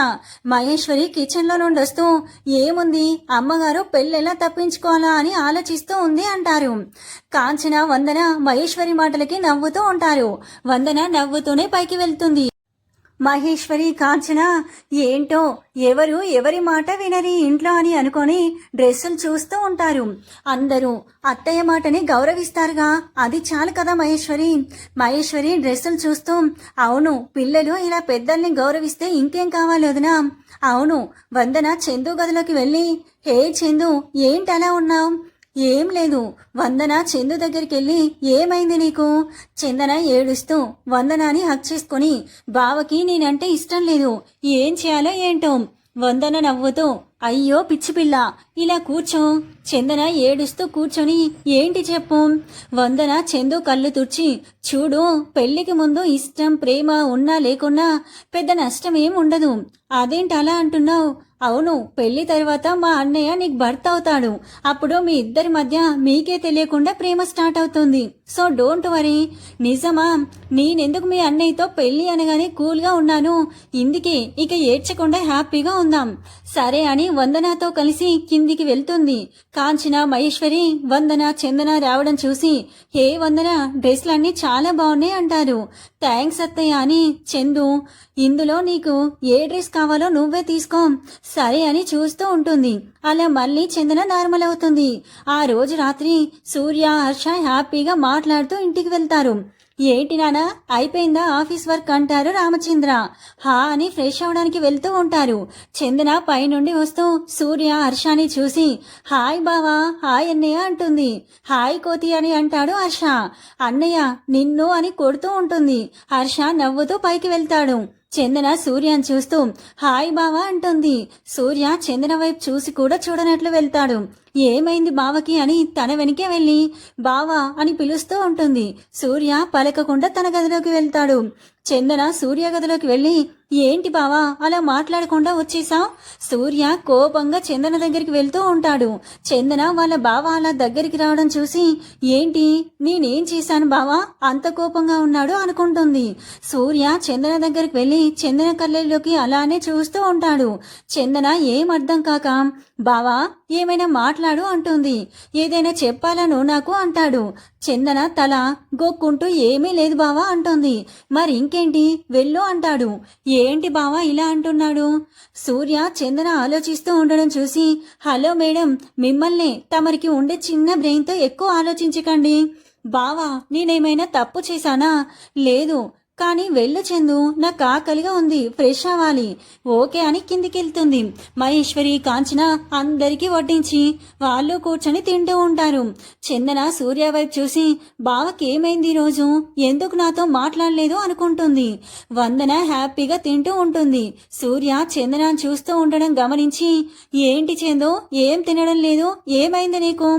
మహేశ్వరి కిచెన్ లో నుండి వస్తూ ఏముంది, అమ్మగారు పెళ్ళెలా తప్పించుకోవాలా అని ఆలోచిస్తూ ఉంది అంటారు. కాంచన, వందన మహేశ్వరి మాటలకి నవ్వుతూ ఉంటారు. వందన నవ్వుతూనే పైకి వెళ్తుంది. మహేశ్వరి కాంచన ఏంటో ఎవరి మాట వినరి ఇంట్లో అని అనుకొని డ్రెస్సులు చూస్తూ ఉంటారు. అందరూ అత్తయ్య మాటని గౌరవిస్తారుగా, అది చాలు కదా మహేశ్వరి డ్రెస్సులు చూస్తూ, అవును పిల్లలు ఇలా పెద్దల్ని గౌరవిస్తే ఇంకేం కావాలి వదినా. అవును వందన చందు గదిలోకి వెళ్ళి, హే చందు ఏంటి అలా ఉన్నావు? ఏం లేదు. వందన చందు దగ్గరికి వెళ్ళి, ఏమైంది నీకు? చందన ఏడుస్తూ వందనాని హక్ చేసుకుని, బావకి నేనంటే ఇష్టం లేదు, ఏం చేయాలో ఏంటో. వందన నవ్వుతూ, అయ్యో పిచ్చిపిల్ల ఇలా కూర్చో. చందన ఏడుస్తూ కూర్చొని, ఏంటి చెప్పు. వందన చందు కళ్ళు తుడిచి, చూడు పెళ్లికి ముందు ఇష్టం ప్రేమ ఉన్నా లేకున్నా పెద్ద నష్టం ఏం ఉండదు. అదేంటి అలా అంటున్నావు? అవును పెళ్లి తర్వాత మా అన్నయ్య నీకు భర్త అవుతాడు. అప్పుడు మీ ఇద్దరి మధ్య మీకే తెలియకుండా ప్రేమ స్టార్ట్ అవుతుంది. So don't worry. నిజమా? నేనెందుకు మీ అన్నయ్యతో పెళ్లి అనగానే కూల్గా ఉన్నాను. ఇందుకే ఇక ఏడ్చకుండా హ్యాపీగా ఉందాం. సరే అని వందనతో కలిసి కిందికి వెళ్తుంది. కాంచన మహేశ్వరి వందన చందన రావడం చూసి, హే వందన డ్రెస్లన్నీ చాలా బాగున్నాయి అంటారు. థ్యాంక్స్ అత్తయ్య అని చందు, ఇందులో నీకు ఏ డ్రెస్ కావాలో నువ్వే తీసుకో. సరే అని చూస్తూ ఉంటుంది. అలా మళ్ళీ చందన నార్మల్ అవుతుంది. ఆ రోజు రాత్రి సూర్య హర్ష హ్యాపీగా మాట్లాడుతూ ఇంటికి వెళ్తారు. ఏంటి నానా అయిపోయిందా ఆఫీస్ వర్క్ అంటారు రామచంద్ర. హా అని ఫ్రెష్ అవడానికి వెళ్తూ ఉంటారు. చందన పైనుండి వస్తూ సూర్య హర్షని చూసి, హాయ్ బావా, హాయ్ అన్నయ్య అంటుంది. హాయ్ కోతి అని అంటాడు హర్ష. అన్నయ్య నిన్ను అని కొడుతూ ఉంటుంది. హర్ష నవ్వుతూ పైకి వెళ్తాడు. చందన సూర్యని చూస్తూ హాయ్ బావా అంటుంది. సూర్య చందన వైపు చూసి కూడా చూడనట్లు వెళ్తాడు. ఏమైంది బావకి అని తన వెనకే వెళ్ళి బావా అని పిలుస్తూ ఉంటుంది. సూర్య పలకకుండా తన గదిలోకి వెళ్తాడు. చందన సూర్య గదిలోకి వెళ్ళి, ఏంటి బావా అలా మాట్లాడకుండా వచ్చేసావు? సూర్య కోపంగా చందన దగ్గరికి వెళ్తూ ఉంటాడు. చందన వాళ్ళ బావ అలా దగ్గరికి రావడం చూసి, ఏంటి నేనేం చేశాను బావా అంత కోపంగా ఉన్నాడు అనుకుంటుంది. సూర్య చందన దగ్గరికి వెళ్ళి చందన కళ్ళల్లోకి అలానే చూస్తూ ఉంటాడు. చందన ఏం అర్థం కాక, బావా ఏమైనా మాట్లాడు అంటుంది. ఏదైనా చెప్పాలను నాకు అంటాడు. చందన తల గోక్కుంటూ ఏమీ లేదు బావా అంటుంది. మరి ఇంకేంటి వెళ్ళు అంటాడు. ఏంటి బావా ఇలా అంటున్నాడు? సూర్య చందన ఆలోచిస్తూ ఉండడం చూసి, హలో మేడం, మిమ్మల్ని తమరికి ఉండే చిన్న బ్రెయిన్తో ఎక్కువ ఆలోచించకండి. బావా నేనేమైనా తప్పు చేశానా? లేదు, కానీ వెళ్ళు చందు, నాకు ఆకలిగా ఉంది, ఫ్రెష్ అవ్వాలి. ఓకే అని కిందికి వెళ్తుంది. మహేశ్వరి కాంచన అందరికీ వడ్డించి వాళ్ళు కూర్చొని తింటూ ఉంటారు. చందన సూర్య వైపు చూసి, బావకి ఏమైంది ఈరోజు, ఎందుకు నాతో మాట్లాడలేదు అనుకుంటుంది. వందన హ్యాపీగా తింటూ ఉంటుంది. సూర్య చందన చూస్తూ ఉండడం గమనించి, ఏంటి చందు ఏం తినడం లేదు, ఏమైంది నీకు?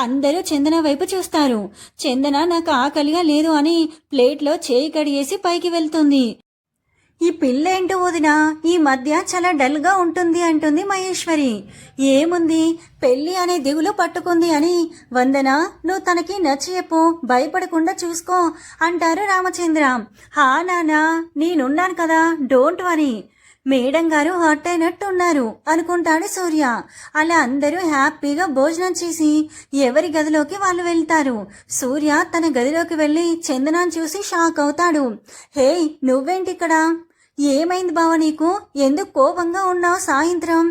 అందరూ చందన వైపు చూస్తారు. చందన నాకు ఆకలిగా లేదు అని ప్లేట్లో చేయి కడిగేసి పైకి వెళ్తుంది. ఈ పిల్లేంటో వదినా ఈ మధ్య చాలా డల్గా ఉంటుంది అంటుంది మహేశ్వరి. ఏముంది పెళ్లి అనే దిగులు పట్టుకుంది అని. వందన నువ్వు తనకి నచ్చి చెప్పు, భయపడకుండా చూసుకో అంటారు రామచంద్ర. హా నానా నేనున్నాను కదా, డోంట్ వరీ. మేడం గారు హర్ట్ అయినట్టున్నారు అనుకుంటాడు సూర్య. అలా అందరూ హ్యాపీగా భోజనం చేసి ఎవరి గదిలోకి వాళ్ళు వెళ్తారు. సూర్య తన గదిలోకి వెళ్ళి చందనాన్ని చూసి షాక్ అవుతాడు. హే నువ్వేంటి ఇక్కడ? ఏమైంది బావ నీకు, ఎందుకు కోపంగా ఉన్నావు సాయంత్రం?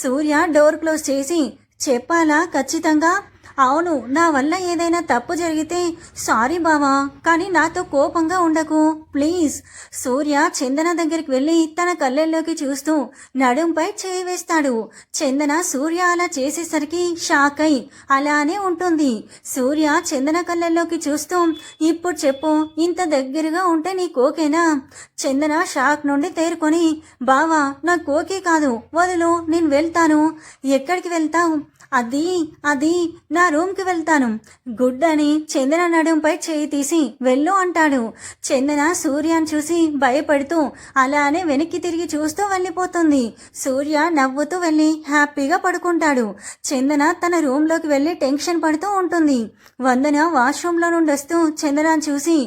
సూర్య డోర్ క్లోజ్ చేసి, చెప్పాలా ఖచ్చితంగా? అవును, నా వల్ల ఏదైనా తప్పు జరిగితే సారీ బావా, కానీ నాతో కోపంగా ఉండకు ప్లీజ్. సూర్య చందన దగ్గరికి వెళ్ళి తన కళ్ళల్లోకి చూస్తూ నడుంపై చేయి వేస్తాడు. చందన సూర్య అలా చేసేసరికి షాక్ అయి అలానే ఉంటుంది. సూర్య చందన కళ్ళల్లోకి చూస్తూ, ఇప్పుడు చెప్పు, ఇంత దగ్గరగా ఉంటే నీకు ఓకేనా? చందన షాక్ నుండి తేరుకొని, బావా నాకు ఓకే కాదు, వదులు, నేను వెళ్తాను. ఎక్కడికి వెళ్తావు? అది నా రూమ్కి వెళ్తాను. గుడ్ అని చందన నడుంపై చేయి తీసి వెళ్ళు అంటాడు. చందన సూర్యని చూసి భయపడుతూ అలానే వెనక్కి తిరిగి చూస్తూ వెళ్ళిపోతుంది. సూర్య నవ్వుతూ వెళ్ళి హ్యాపీగా పడుకుంటాడు. చందన తన రూమ్లోకి వెళ్ళి టెన్షన్ పడుతూ ఉంటుంది. వందన వాష్రూమ్లో నుండి వస్తూ చందనాన్ని చూసి,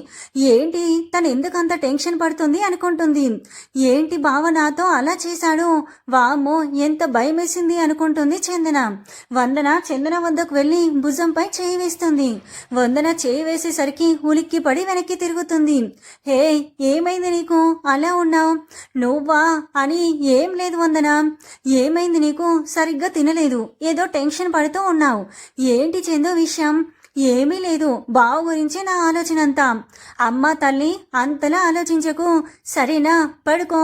ఏంటి తను ఎందుకు అంత టెన్షన్ పడుతుంది అనుకుంటుంది. ఏంటి బావ నాతో అలా చేశాడు, వామ్మో ఎంత భయం వేసింది అనుకుంటుంది చందన. వందన చందన వద్దకు వెళ్ళి భుజంపై చేయి వేస్తుంది. వందన చేయి వేసేసరికి ఉలిక్కి పడి వెనక్కి తిరుగుతుంది. హే, ఏమైంది నీకు అలా ఉన్నావు? నువ్వా అని. ఏం లేదు వందన. ఏమైంది నీకు? సరిగ్గా తినలేదు, ఏదో టెన్షన్ పడుతూ ఉన్నావు. ఏంటి చందు విషయం? ఏమీ లేదు, బావ గురించి నా ఆలోచన అంతా. అమ్మ తల్లి అంతలా ఆలోచించకు, సరేనా? పడుకో.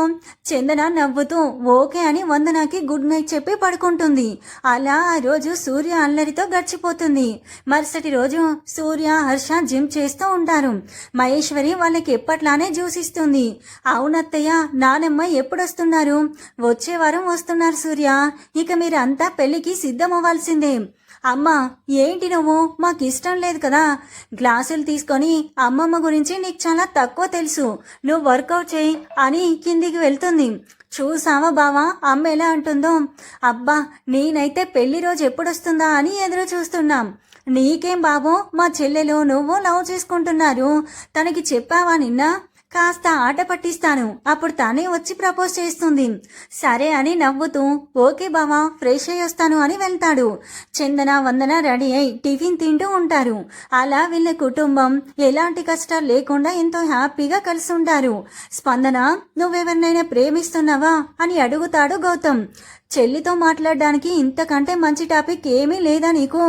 చందన నవ్వుతూ ఓకే అని వందనాకి గుడ్ నైట్ చెప్పి పడుకుంటుంది. అలా ఆ రోజు సూర్య అల్లరితో గడిచిపోతుంది. మరుసటి రోజు సూర్య హర్ష జిమ్ చేస్తూ ఉంటారు. మహేశ్వరి వాళ్ళకి ఎప్పట్లానే జ్యూస్ ఇస్తుంది. అవునత్తయ్య, నానమ్మ ఎప్పుడొస్తున్నారు? వచ్చే వారం వస్తున్నారు సూర్య. ఇక మీరంతా పెళ్లికి సిద్ధమవ్వాల్సిందే. అమ్మా, ఏంటి నువ్వు? మాకు ఇష్టం లేదు కదా. గ్లాసులు తీసుకొని అమ్మమ్మ గురించి నీకు చాలా తక్కువ తెలుసు, నువ్వు వర్కౌట్ చేయి అని కిందికి వెళ్తుంది. చూసావా బావా అమ్మ ఎలా అంటుందో? అబ్బా, నేనైతే పెళ్లి రోజు ఎప్పుడొస్తుందా అని ఎదురు చూస్తున్నాం. నీకేం బాబు, మా చెల్లెలు నువ్వు లవ్ చేసుకుంటున్నారు. తనకి చెప్పావా నిన్న? కాస్త ఆట పట్టిస్తాను, అప్పుడు తనే వచ్చి ప్రపోజ్ చేస్తుంది. సరే అని నవ్వుతూ ఓకే బావా, ఫ్రెష్ అయ్యి వస్తాను అని వెళ్తాడు. చందన వందన రెడీ అయి టిఫిన్ తింటూ ఉంటారు. అలా వీళ్ళ కుటుంబం ఎలాంటి కష్టాలు లేకుండా ఎంతో హ్యాపీగా కలిసి ఉంటారు. స్పందన, నువ్వెవరినైనా ప్రేమిస్తున్నావా అని అడుగుతాడు గౌతమ్. చెల్లితో మాట్లాడడానికి ఇంతకంటే మంచి టాపిక్ ఏమీ లేదా నీకు?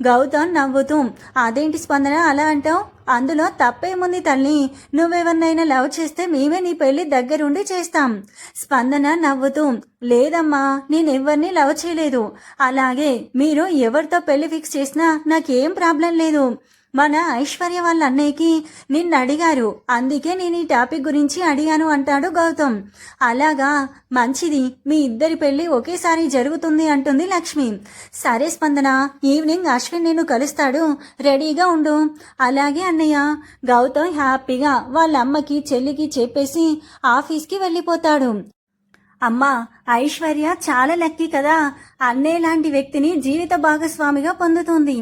గౌతమ్ నవ్వుతూ అదేంటి స్పందన అలా అంటావు? అందులో తప్పేముంది తల్లి, నువ్వెవరినైనా లవ్ చేస్తే మేమే నీ పెళ్లి దగ్గరుండి చేస్తాం. స్పందన నవ్వుతూ లేదమ్మా, నేనెవరిని లవ్ చేయలేదు. అలాగే మీరు ఎవరితో పెళ్లి ఫిక్స్ చేసినా నాకేం ప్రాబ్లం లేదు. మన ఐశ్వర్య వాళ్ళ అన్నయ్యకి నిన్ను అడిగారు, అందుకే నేను ఈ టాపిక్ గురించి అడిగాను అంటాడు గౌతమ్. అలాగా, మంచిది, మీ ఇద్దరి పెళ్లి ఒకేసారి జరుగుతుంది అంటుంది లక్ష్మి. సరే స్పందన, ఈవినింగ్ అశ్విన్ నిన్ను కలుస్తాడు, రెడీగా ఉండు. అలాగే అన్నయ్య. గౌతమ్ హ్యాపీగా వాళ్ళ అమ్మకి చెల్లికి చెప్పేసి ఆఫీస్కి వెళ్ళిపోతాడు. అమ్మా, ఐశ్వర్య చాలా లక్కీ కదా, అన్నే లాంటి వ్యక్తిని జీవిత భాగస్వామిగా పొందుతుంది.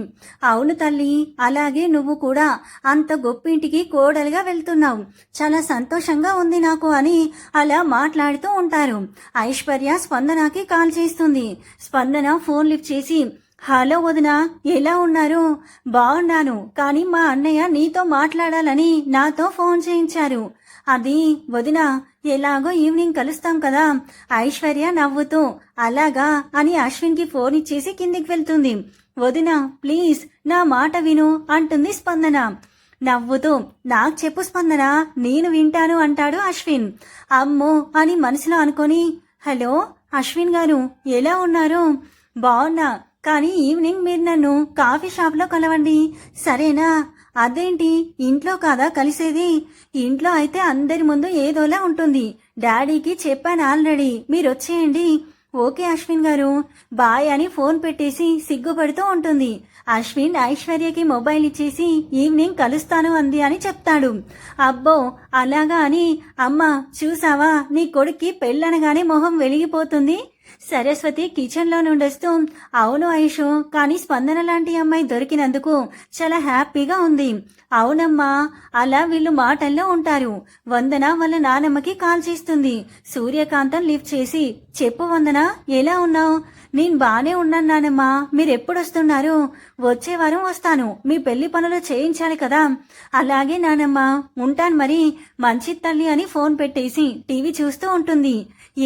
అవును తల్లి, అలాగే నువ్వు కూడా అంత గొప్పింటికి కోడలుగా వెళ్తున్నావు. చాలా సంతోషంగా ఉంది నాకు అని అలా మాట్లాడుతూ ఉంటారు. ఐశ్వర్య స్పందనకి కాల్ చేస్తుంది. స్పందన ఫోన్ లిఫ్ట్ చేసి హలో వదినా, ఎలా ఉన్నారు? బాగున్నాను, కానీ మా అన్నయ్య నీతో మాట్లాడాలని నాతో ఫోన్ చేయించారు. అది వదినా, ఎలాగో ఈవినింగ్ కలుస్తాం కదా. ఐశ్వర్య నవ్వుతూ అలాగా అని అశ్విన్కి ఫోన్ ఇచ్చేసి కిందికి వెళ్తుంది. వదినా ప్లీజ్ నా మాట విను అంటుంది స్పందన. నవ్వుతూ నాకు చెప్పు స్పందన, నేను వింటాను అంటాడు అశ్విన్. అమ్మో అని మనసులో అనుకొని హలో అశ్విన్ గారు, ఎలా ఉన్నారు? బాగున్నా, కానీ ఈవినింగ్ మీరు నన్ను కాఫీ షాప్లో కలవండి, సరేనా? అదేంటి, ఇంట్లో కాదా కలిసేది? ఇంట్లో అయితే అందరి ముందు ఏదోలా ఉంటుంది. డాడీకి చెప్పాను ఆల్రెడీ, మీరు వచ్చేయండి. ఓకే అశ్విన్ గారు, బాయ్ అని ఫోన్ పెట్టేసి సిగ్గుపడుతూ ఉంటుంది. అశ్విన్ ఐశ్వర్యకి మొబైల్ ఇచ్చేసి ఈవినింగ్ కలుస్తాను అంది అని చెప్తాడు. అబ్బో అలాగా అని, అమ్మ చూసావా నీ కొడుక్కి పెళ్ళనగానే మొహం వెలిగిపోతుంది. సరస్వతి కిచెన్లో నుండొస్తూ అవును ఐషు, కానీ స్పందన లాంటి అమ్మాయి దొరికినందుకు చాలా హ్యాపీగా ఉంది. అవునమ్మా, అలా వీళ్ళు మాటల్లో ఉంటారు. వందన వాళ్ళ నానమ్మకి కాల్ చేస్తుంది. సూర్యకాంతం లిఫ్ట్ చేసి చెప్పు వందన, ఎలా ఉన్నావు? నేను బానే ఉన్నాను నానమ్మా, మీరెప్పుడొస్తున్నారు? వచ్చే వారం వస్తాను, మీ పెళ్లి పనులు చేయించాలి కదా. అలాగే నానమ్మా, ఉంటాను మరి, మంచి తల్లి అని ఫోన్ పెట్టేసి టీవీ చూస్తూ ఉంటుంది.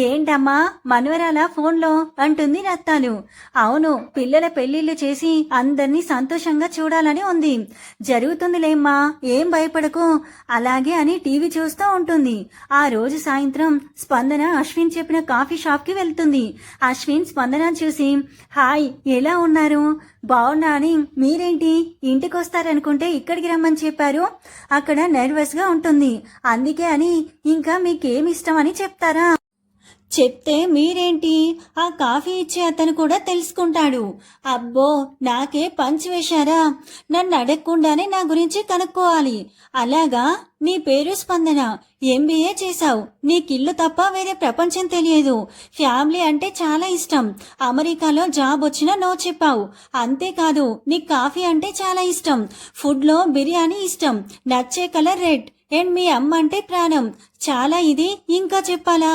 ఏంటమ్మా మనవరాల ఫోన్లో అంటుంది రత్తాలు. అవును, పిల్లల పెళ్లిళ్ళు చేసి అందరినీ సంతోషంగా చూడాలని ఉంది. జరుగుతుందిలేమ్మా, ఏం భయపడకు. అలాగే అని టీవీ చూస్తూ ఉంటుంది. ఆ రోజు సాయంత్రం స్పందన అశ్విన్ చెప్పిన కాఫీ షాప్ కి వెళ్తుంది. అశ్విన్ స్పందన చూసి హాయ్, ఎలా ఉన్నారు? బాగున్నా అని, మీరేంటి ఇంటికొస్తారనుకుంటే ఇక్కడికి రమ్మని చెప్పారు? అక్కడ నర్వస్ గా ఉంటుంది, అందుకే అని. ఇంకా మీకేమి ఇష్టం అని చెప్తారా? చెప్తే మీరేంటి, ఆ కాఫీ ఇచ్చే అతను కూడా తెలుసుకుంటాడు. అబ్బో, నాకే పంచి వేశారా? నన్ను అడగకుండానే నా గురించి కనుక్కోవాలి. అలాగా, నీ పేరు స్పందన, ఎంబీఏ చేశావు, నీకిల్లు తప్ప వేరే ప్రపంచం తెలియదు, ఫ్యామిలీ అంటే చాలా ఇష్టం, అమెరికాలో జాబ్ వచ్చినా నో చెప్పావు. అంతేకాదు, నీకు కాఫీ అంటే చాలా ఇష్టం, ఫుడ్లో బిర్యానీ ఇష్టం, నచ్చే కలర్ రెడ్, అండ్ మీ అమ్మ అంటే ప్రాణం. చాలా ఇది ఇంకా చెప్పాలా?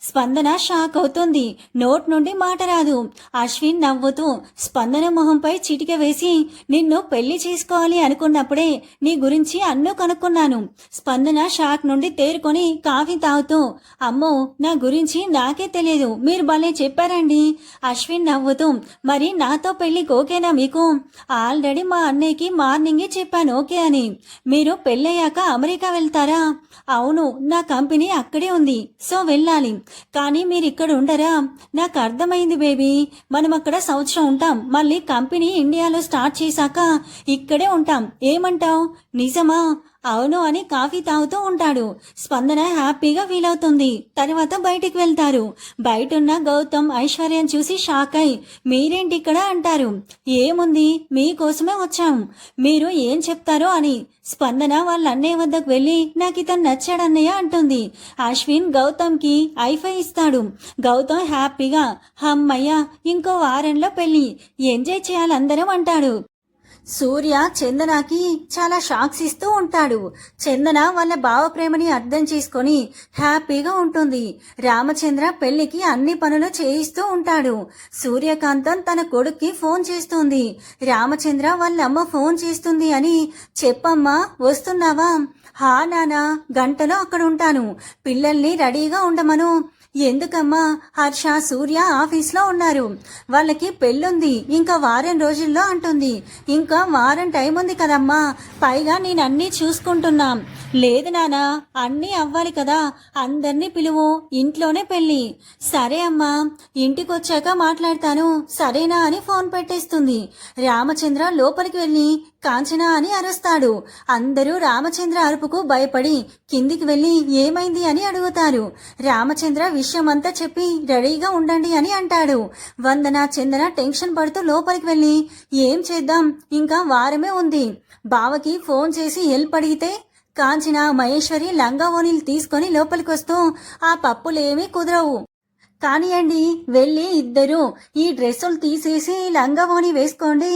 స్పందన షాక్ అవుతుంది. నోట్ నుండి మాట రాదు. అశ్విన్ నవ్వుతూ స్పందన మొహంపై చిటిక వేసి, నిన్ను పెళ్లి చేసుకోవాలి అనుకున్నప్పుడే నీ గురించి అన్నో కనుక్కున్నాను. స్పందన షాక్ నుండి తేరుకొని కాఫీ తాగుతూ, అమ్మో నా గురించి నాకే తెలియదు, మీరు భలే చెప్పారండి. అశ్విన్ నవ్వుతూ, మరి నాతో పెళ్లికి ఓకేనా మీకు? ఆల్రెడీ మా అన్నయ్యకి మార్నింగే చెప్పాను ఓకే అని. మీరు పెళ్ళయ్యాక అమెరికా వెళ్తారా? అవును, నా కంపెనీ అక్కడే ఉంది, సో వెళ్ళాలి. కానీ మీరు ఇక్కడ ఉండరా? నాకు అర్థమైంది బేబీ, మనం అక్కడ సంవత్సరం ఉంటాం, మళ్ళీ కంపెనీ ఇండియాలో స్టార్ట్ చేశాక ఇక్కడే ఉంటాం. ఏమంటావ్? నిజమా? అవును అని కాఫీ తాగుతూ ఉంటాడు. స్పందన హ్యాపీగా ఫీల్ అవుతుంది. తర్వాత బయటికి వెళ్తారు. బయటున్న గౌతమ్ ఐశ్వర్యం చూసి షాక్ అయి, మీరేంటి ఇక్కడ అంటారు. ఏముంది, మీకోసమే వచ్చాం, మీరు ఏం చెప్తారో అని. స్పందన వాళ్ళ అన్నయ్య వద్దకు వెళ్ళి, నాకు ఇతను నచ్చాడన్నయ్య అంటుంది. అశ్విన్ గౌతమ్కి ఐఫై ఇస్తాడు. గౌతమ్ హ్యాపీగా, అమ్మయ్య ఇంకో వారంలో పెళ్లి, ఎంజాయ్ చేయాలందరం అంటాడు. సూర్య చందనకి చాలా షాక్స్ ఇస్తూ ఉంటాడు. చందన వాళ్ళ భావ ప్రేమని అర్థం చేసుకొని హ్యాపీగా ఉంటుంది. రామచంద్ర పెళ్లికి అన్ని పనులు చేయిస్తూ ఉంటాడు. సూర్యకాంతం తన కొడుక్కి ఫోన్ చేస్తుంది. రామచంద్ర వాళ్ళ అమ్మ ఫోన్ చేస్తుంది అని, చెప్పమ్మా వస్తున్నావా? హా నానా, గంటలో అక్కడ ఉంటాను, పిల్లల్ని రెడీగా ఉండమను. ఎందుకమ్మా? హర్ష సూర్య ఆఫీస్లో ఉన్నారు, వాళ్ళకి పెళ్ళుంది ఇంకా వారం రోజుల్లో అంటుంది. ఇంకా వారం టైం ఉంది కదమ్మా, పైగా నేను అన్నీ చూసుకుంటున్నా. లేదు నానా, అన్నీ అవ్వాలి కదా, అందరినీ పిలువు, ఇంట్లోనే పెళ్ళి. సరే అమ్మా, ఇంటికొచ్చాక మాట్లాడతాను సరేనా అని ఫోన్ పెట్టేస్తుంది. రామచంద్ర లోపలికి వెళ్ళి కాంచన అని అరుస్తాడు. అందరూ రామచంద్ర అరుపుకు భయపడి కిందికి వెళ్ళి ఏమైంది అని అడుగుతారు. రామచంద్ర విషయమంతా చెప్పి రెడీగా ఉండండి అని అంటాడు. వందన చందన టెన్షన్ పడుతూ లోపలికి వెళ్ళి, ఏం చేద్దాం, ఇంకా వారమే ఉంది. బావకి ఫోన్ చేసి హెల్ప్ అడిగితే? కాంచన మహేశ్వరి లంగా ఓణీలు తీసుకొని లోపలికి వస్తూ, ఆ పప్పులేమీ కుదరవు, కానియండి వెళ్ళి ఇద్దరు ఈ డ్రెస్సులు తీసేసి లంగా ఓణి వేసుకోండి.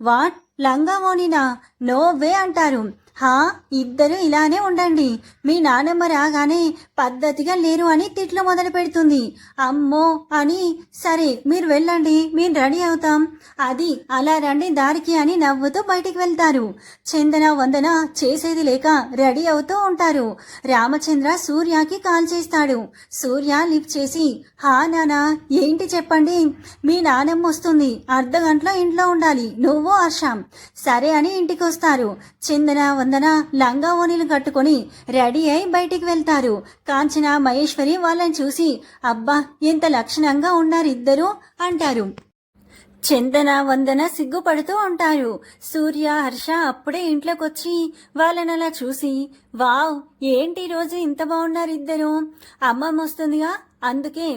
వాట్, లంగా ఓణినా? నో వే అంటారు. హా, ఇద్దరు ఇలానే ఉండండి, మీ నానమ్మ రాగానే పద్ధతిగా లేరు అని తిట్లు మొదలు పెడుతుంది. అమ్మో అని, సరే మీరు వెళ్ళండి, మేము రెడీ అవుతాం, అది అలా రండి దారికి అని నవ్వుతూ బయటికి వెళ్తారు. చందన వందన చేసేది లేక రెడీ అవుతూ ఉంటారు. రామచంద్ర సూర్యకి కాల్ చేస్తాడు. సూర్య లిఫ్ట్ చేసి, హా నానా, ఏంటి చెప్పండి. మీ నానమ్మ వస్తుంది, అర్ధ గంటలో ఇంట్లో ఉండాలి, నువ్వు హర్షం. సరే అని ఇంటికి వస్తారు. చందన వందన లంగా ఓణీలు కట్టుకొని రెడీ అయి బయటికి వెళ్తారు. కాంచన మహేశ్వరి వాళ్ళని చూసి, అబ్బా ఎంత లక్షణంగా ఉన్నారు ఇద్దరు అంటారు. చందన వందన సిగ్గుపడుతూ ఉంటారు. సూర్య హర్ష అప్పుడే ఇంట్లోకొచ్చి వాళ్ళని అలా చూసి, వావ్ ఏంటి రోజు ఇంత బాగున్నారు ఇద్దరు, అమ్మమ్మ వస్తుందిగా అందుకే.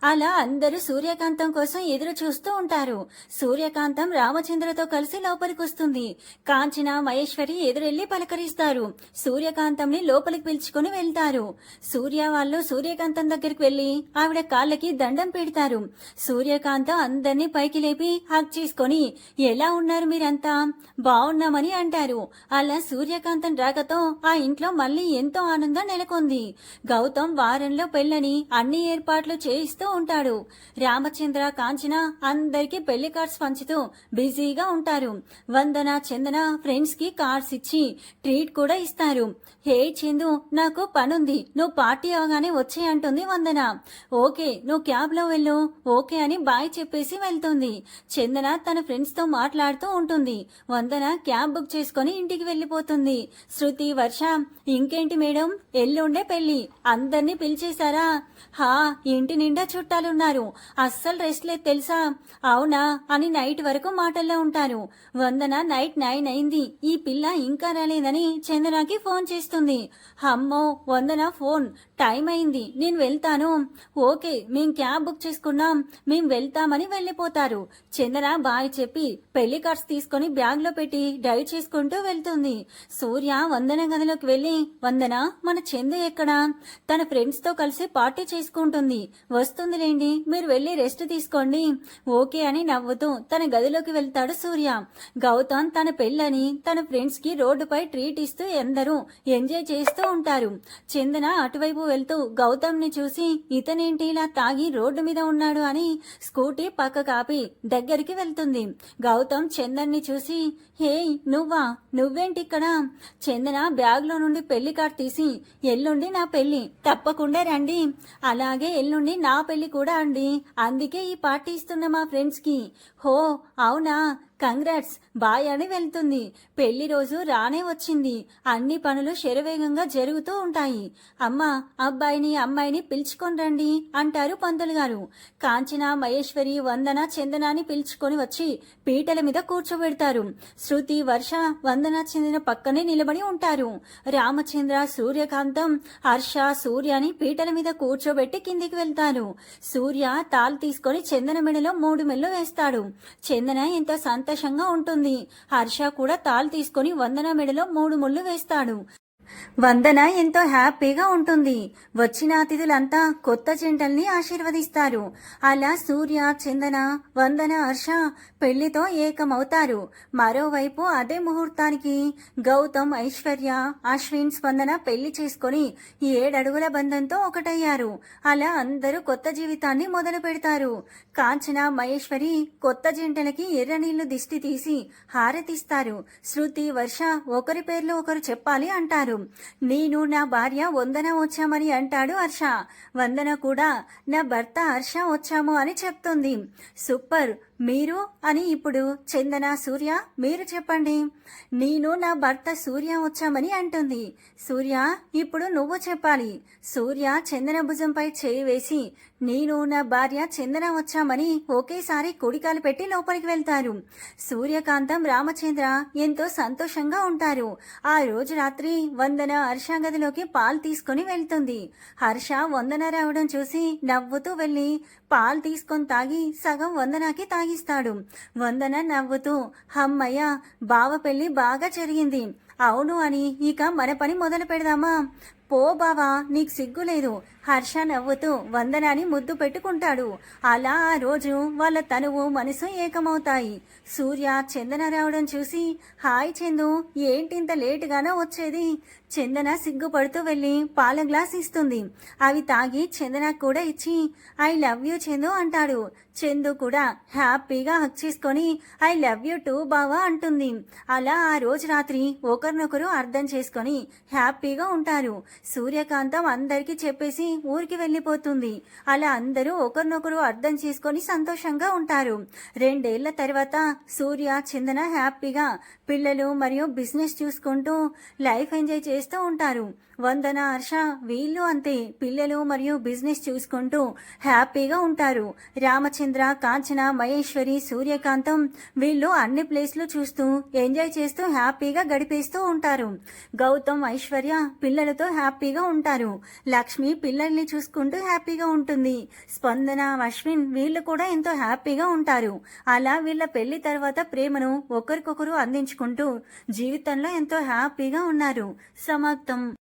అలా అందరూ సూర్యకాంతం కోసం ఎదురు చూస్తూ ఉంటారు. సూర్యకాంతం రామచంద్రతో కలిసి లోపలికి వస్తుంది. కాంచన మహేశ్వరి ఎదురెళ్లి పలకరిస్తారు. సూర్యకాంతంని లోపలికి పిలుచుకుని వెళ్తారు. సూర్య వాళ్ళు సూర్యకాంతం దగ్గరికి వెళ్లి ఆవిడ కాళ్ళకి దండం పెడతారు. సూర్యకాంతం అందరినీ పైకి లేపి హగ్ చేసుకొని, ఎలా ఉన్నారు మీరంతా, బాగున్నామని అంటారు. అలా సూర్యకాంతం రాకతో ఆ ఇంట్లో మళ్ళీ ఎంతో ఆనందం నెలకొంది. గౌతమ్ వారంలో పెళ్ళని అన్ని ఏర్పాట్లు చేయిస్తూ ఉంటాడు. రామచంద్ర కాంచన అందరికీ పెళ్లి కార్డ్స్ పంచుతూ బిజీగా ఉంటారు. వందన చందన ఫ్రెండ్స్ కి కార్డ్స్ ఇచ్చి ట్రీట్ కూడా ఇస్తారు. హే చందు, నాకు పనుంది, నువ్వు పార్టీ అవగానే వచ్చే అంటుంది వందన. ఓకే, నువ్వు క్యాబ్ లో వెళ్ళు, ఓకే అని బాయ్ చెప్పేసి వెళ్తుంది. చందన తన ఫ్రెండ్స్ తో మాట్లాడుతూ ఉంటుంది. వందన క్యాబ్ బుక్ చేసుకుని ఇంటికి వెళ్లిపోతుంది. శృతి, వర్ష, ఇంకేంటి మేడం, ఎల్లుండే పెళ్లి, అందరినీ పిలిచేశారా? హా, ఇంటి నిండా చుట్టాలున్నారు, అస్సలు రెస్ట్ లేదు తెలుసా. అవునా అని నైట్ వరకు మాటల్లో ఉంటారు. వందన నైట్ 9 అయింది, ఈ పిల్ల ఇంకా రాలేదని చందనకి ఫోన్ చేస్తుంది. అమ్మో వందన ఫోన్, టైం అయింది, నేను వెళ్తాను. ఓకే, మేం క్యాబ్ బుక్ చేసుకున్నాం, మేం వెళ్తామని వెళ్ళిపోతారు. చందన బాయ్ చెప్పి పెళ్లి కార్డ్స్ తీసుకుని బ్యాగ్ లో పెట్టి డ్రైవ్ చేసుకుంటూ వెళ్తుంది. సూర్య వందన గదిలోకి వెళ్ళి, వందన మన చందు ఎక్కడా, తన ఫ్రెండ్స్ తో కలిసి పార్టీ చేసుకుంటూ ఉంటుంది. వస్తుందిలేండి, మీరు వెళ్ళి రెస్ట్ తీసుకోండి. ఓకే అని నవ్వుతూ తన గదిలోకి వెళ్తాడు సూర్య. గౌతమ్ తన పెళ్ళని తన ఫ్రెండ్స్ కి రోడ్డుపై ట్రీట్ ఇస్తూ అందరూ ఎంజాయ్ చేస్తూ ఉంటారు. చందన అటువైపు వెళ్తూ గౌతమ్ ని చూసి ఇతనేంటి ఇలా తాగి రోడ్డు మీద ఉన్నాడు అని స్కూటీ పక్క కాపి దగ్గరికి వెళ్తుంది. గౌతమ్ చందన్ ని చూసి, హే నువ్వేంటి ఇక్కడ? చందన బ్యాగ్ లో నుండి పెళ్లి కార్డ్ తీసి, ఎల్లుండి నా పెళ్లి, తప్పకుండా రండి. అలాగే ఎల్లుండి నా పెళ్లి కూడా అండి, అందుకే ఈ పార్టీ ఇస్తున్న మా ఫ్రెండ్స్ కి. హో అవునా, కంగ్రాట్స్, బాయ్ అని వెళ్తుంది. పెళ్లి రోజు రానే వచ్చింది. అన్ని పనులు శరవేగంగా జరుగుతూ ఉంటాయి. అమ్మా, అబ్బాయిని అమ్మాయిని పిలుచుకొని రండి అంటారు పంతులు గారు. కాంచన, మహేశ్వరి, వందన, చందనాని పిలుచుకొని వచ్చి పీటల మీద కూర్చోబెడతారు. శృతి, వర్ష వందన చందన పక్కనే నిలబడి ఉంటారు. రామచంద్ర, సూర్యకాంతం, హర్ష, సూర్యని పీటల మీద కూర్చోబెట్టి కిందికి వెళ్తారు. సూర్య తాళి తీసుకొని చందన మెడలో 3 మెళ్ళు వేస్తాడు. చందన ఎంతో సంతోషంగా ఉంటుంది. హర్ష కూడా తాళి తీసుకొని వందన మెడలో 3 ముళ్ళు వేస్తాడు. వందన ఎంతో హ్యాపీగా ఉంటుంది. వచ్చిన అతిథులంతా కొత్త జంటల్ని ఆశీర్వదిస్తారు. అలా సూర్య, చందన, వందన, హర్ష పెళ్లితో ఏకమవుతారు. మరోవైపు అదే ముహూర్తానికి గౌతమ్, ఐశ్వర్య, అశ్విన్, స్పందన పెళ్లి చేసుకుని 7 అడుగుల బంధంతో ఒకటయ్యారు. అలా అందరూ కొత్త జీవితాన్ని మొదలు పెడతారు. కాంచన, మహేశ్వరి కొత్త జంటలకి ఎర్ర నీళ్లు దిష్టి తీసి హారతిస్తారు. శృతి, వర్ష ఒకరి పేర్లు ఒకరు చెప్పాలి అంటారు. నేను నా భార్య వందన వచ్చామని అంటాడు హర్ష. వందన కూడా నా భర్త హర్ష వచ్చాము అని చెప్తుంది. సూపర్, మీరు అని ఇప్పుడు చందన, సూర్య మీరు చెప్పండి. నేను నా భర్త సూర్య వచ్చామని అంటుంది. సూర్య, ఇప్పుడు నువ్వు చెప్పాలి. సూర్య చందన భుజంపై చేయి వేసి, నేను నా భార్య చందన వచ్చామని ఒకేసారి కుడికాలు పెట్టి లోపలికి వెళ్తారు. సూర్యకాంతం, రామచంద్ర ఎంతో సంతోషంగా ఉంటారు. ఆ రోజు రాత్రి వందన హర్ష గదిలోకి పాలు తీసుకుని వెళ్తుంది. హర్ష వందన రావడం చూసి నవ్వుతూ వెళ్లి పాలు తీసుకొని తాగి సగం వందనకి తాగిస్తాడు. వందన నవ్వుతూ, హమ్మయ్య, బావ పెళ్లి బాగా జరిగింది. అవును అని ఇక మన పని మొదలు పెడదామా? పో బావా, నీకు సిగ్గు లేదు. హర్ష నవ్వుతూ వందనాన్ని ముద్దు పెట్టుకుంటాడు. అలా ఆ రోజు వాళ్ళ తనువు మనసు ఏకమవుతాయి. సూర్య చందన రావడం చూసి, హాయ్ చందు, ఏంటింత లేటుగానో వచ్చేది? చందన సిగ్గుపడుతూ వెళ్ళి పాల గ్లాస్ ఇస్తుంది. అవి తాగి చందన కూడా ఇచ్చి, ఐ లవ్ యూ చందు అంటాడు. చందు కూడా హ్యాపీగా హక్ చేసుకొని ఐ లవ్ యూ టూ బావా అంటుంది. అలా ఆ రోజు రాత్రి ఒకరినొకరు అర్థం చేసుకొని హ్యాపీగా ఉంటారు. సూర్యకాంతం అందరికీ చెప్పేసి ఊరికి వెళ్ళిపోతుంది. అలా అందరూ ఒకరినొకరు అర్థం చేసుకొని సంతోషంగా ఉంటారు. 2 ఏళ్ల తర్వాత సూర్య, చందన హ్యాపీగా పిల్లలు మరియు బిజినెస్ చూసుకుంటూ లైఫ్ ఎంజాయ్ చేస్తూ ఉంటారు. వందన, హర్ష వీళ్ళు అంతే, పిల్లలు మరియు బిజినెస్ చూసుకుంటూ హ్యాపీగా ఉంటారు. రామచంద్ర, కాంచన, మహేశ్వరి, సూర్యకాంతం వీళ్ళు అన్ని ప్లేస్లు చూస్తూ ఎంజాయ్ చేస్తూ హ్యాపీగా గడిపేస్తూ ఉంటారు. గౌతమ్, ఐశ్వర్య పిల్లలతో హ్యాపీగా ఉంటారు. లక్ష్మి పిల్లల్ని చూసుకుంటూ హ్యాపీగా ఉంటుంది. స్పందన, అశ్విన్ వీళ్ళు కూడా ఎంతో హ్యాపీగా ఉంటారు. అలా వీళ్ళ పెళ్లి తర్వాత ప్రేమను ఒకరికొకరు అందించుకుంటూ జీవితంలో ఎంతో హ్యాపీగా ఉన్నారు. సమాప్తం.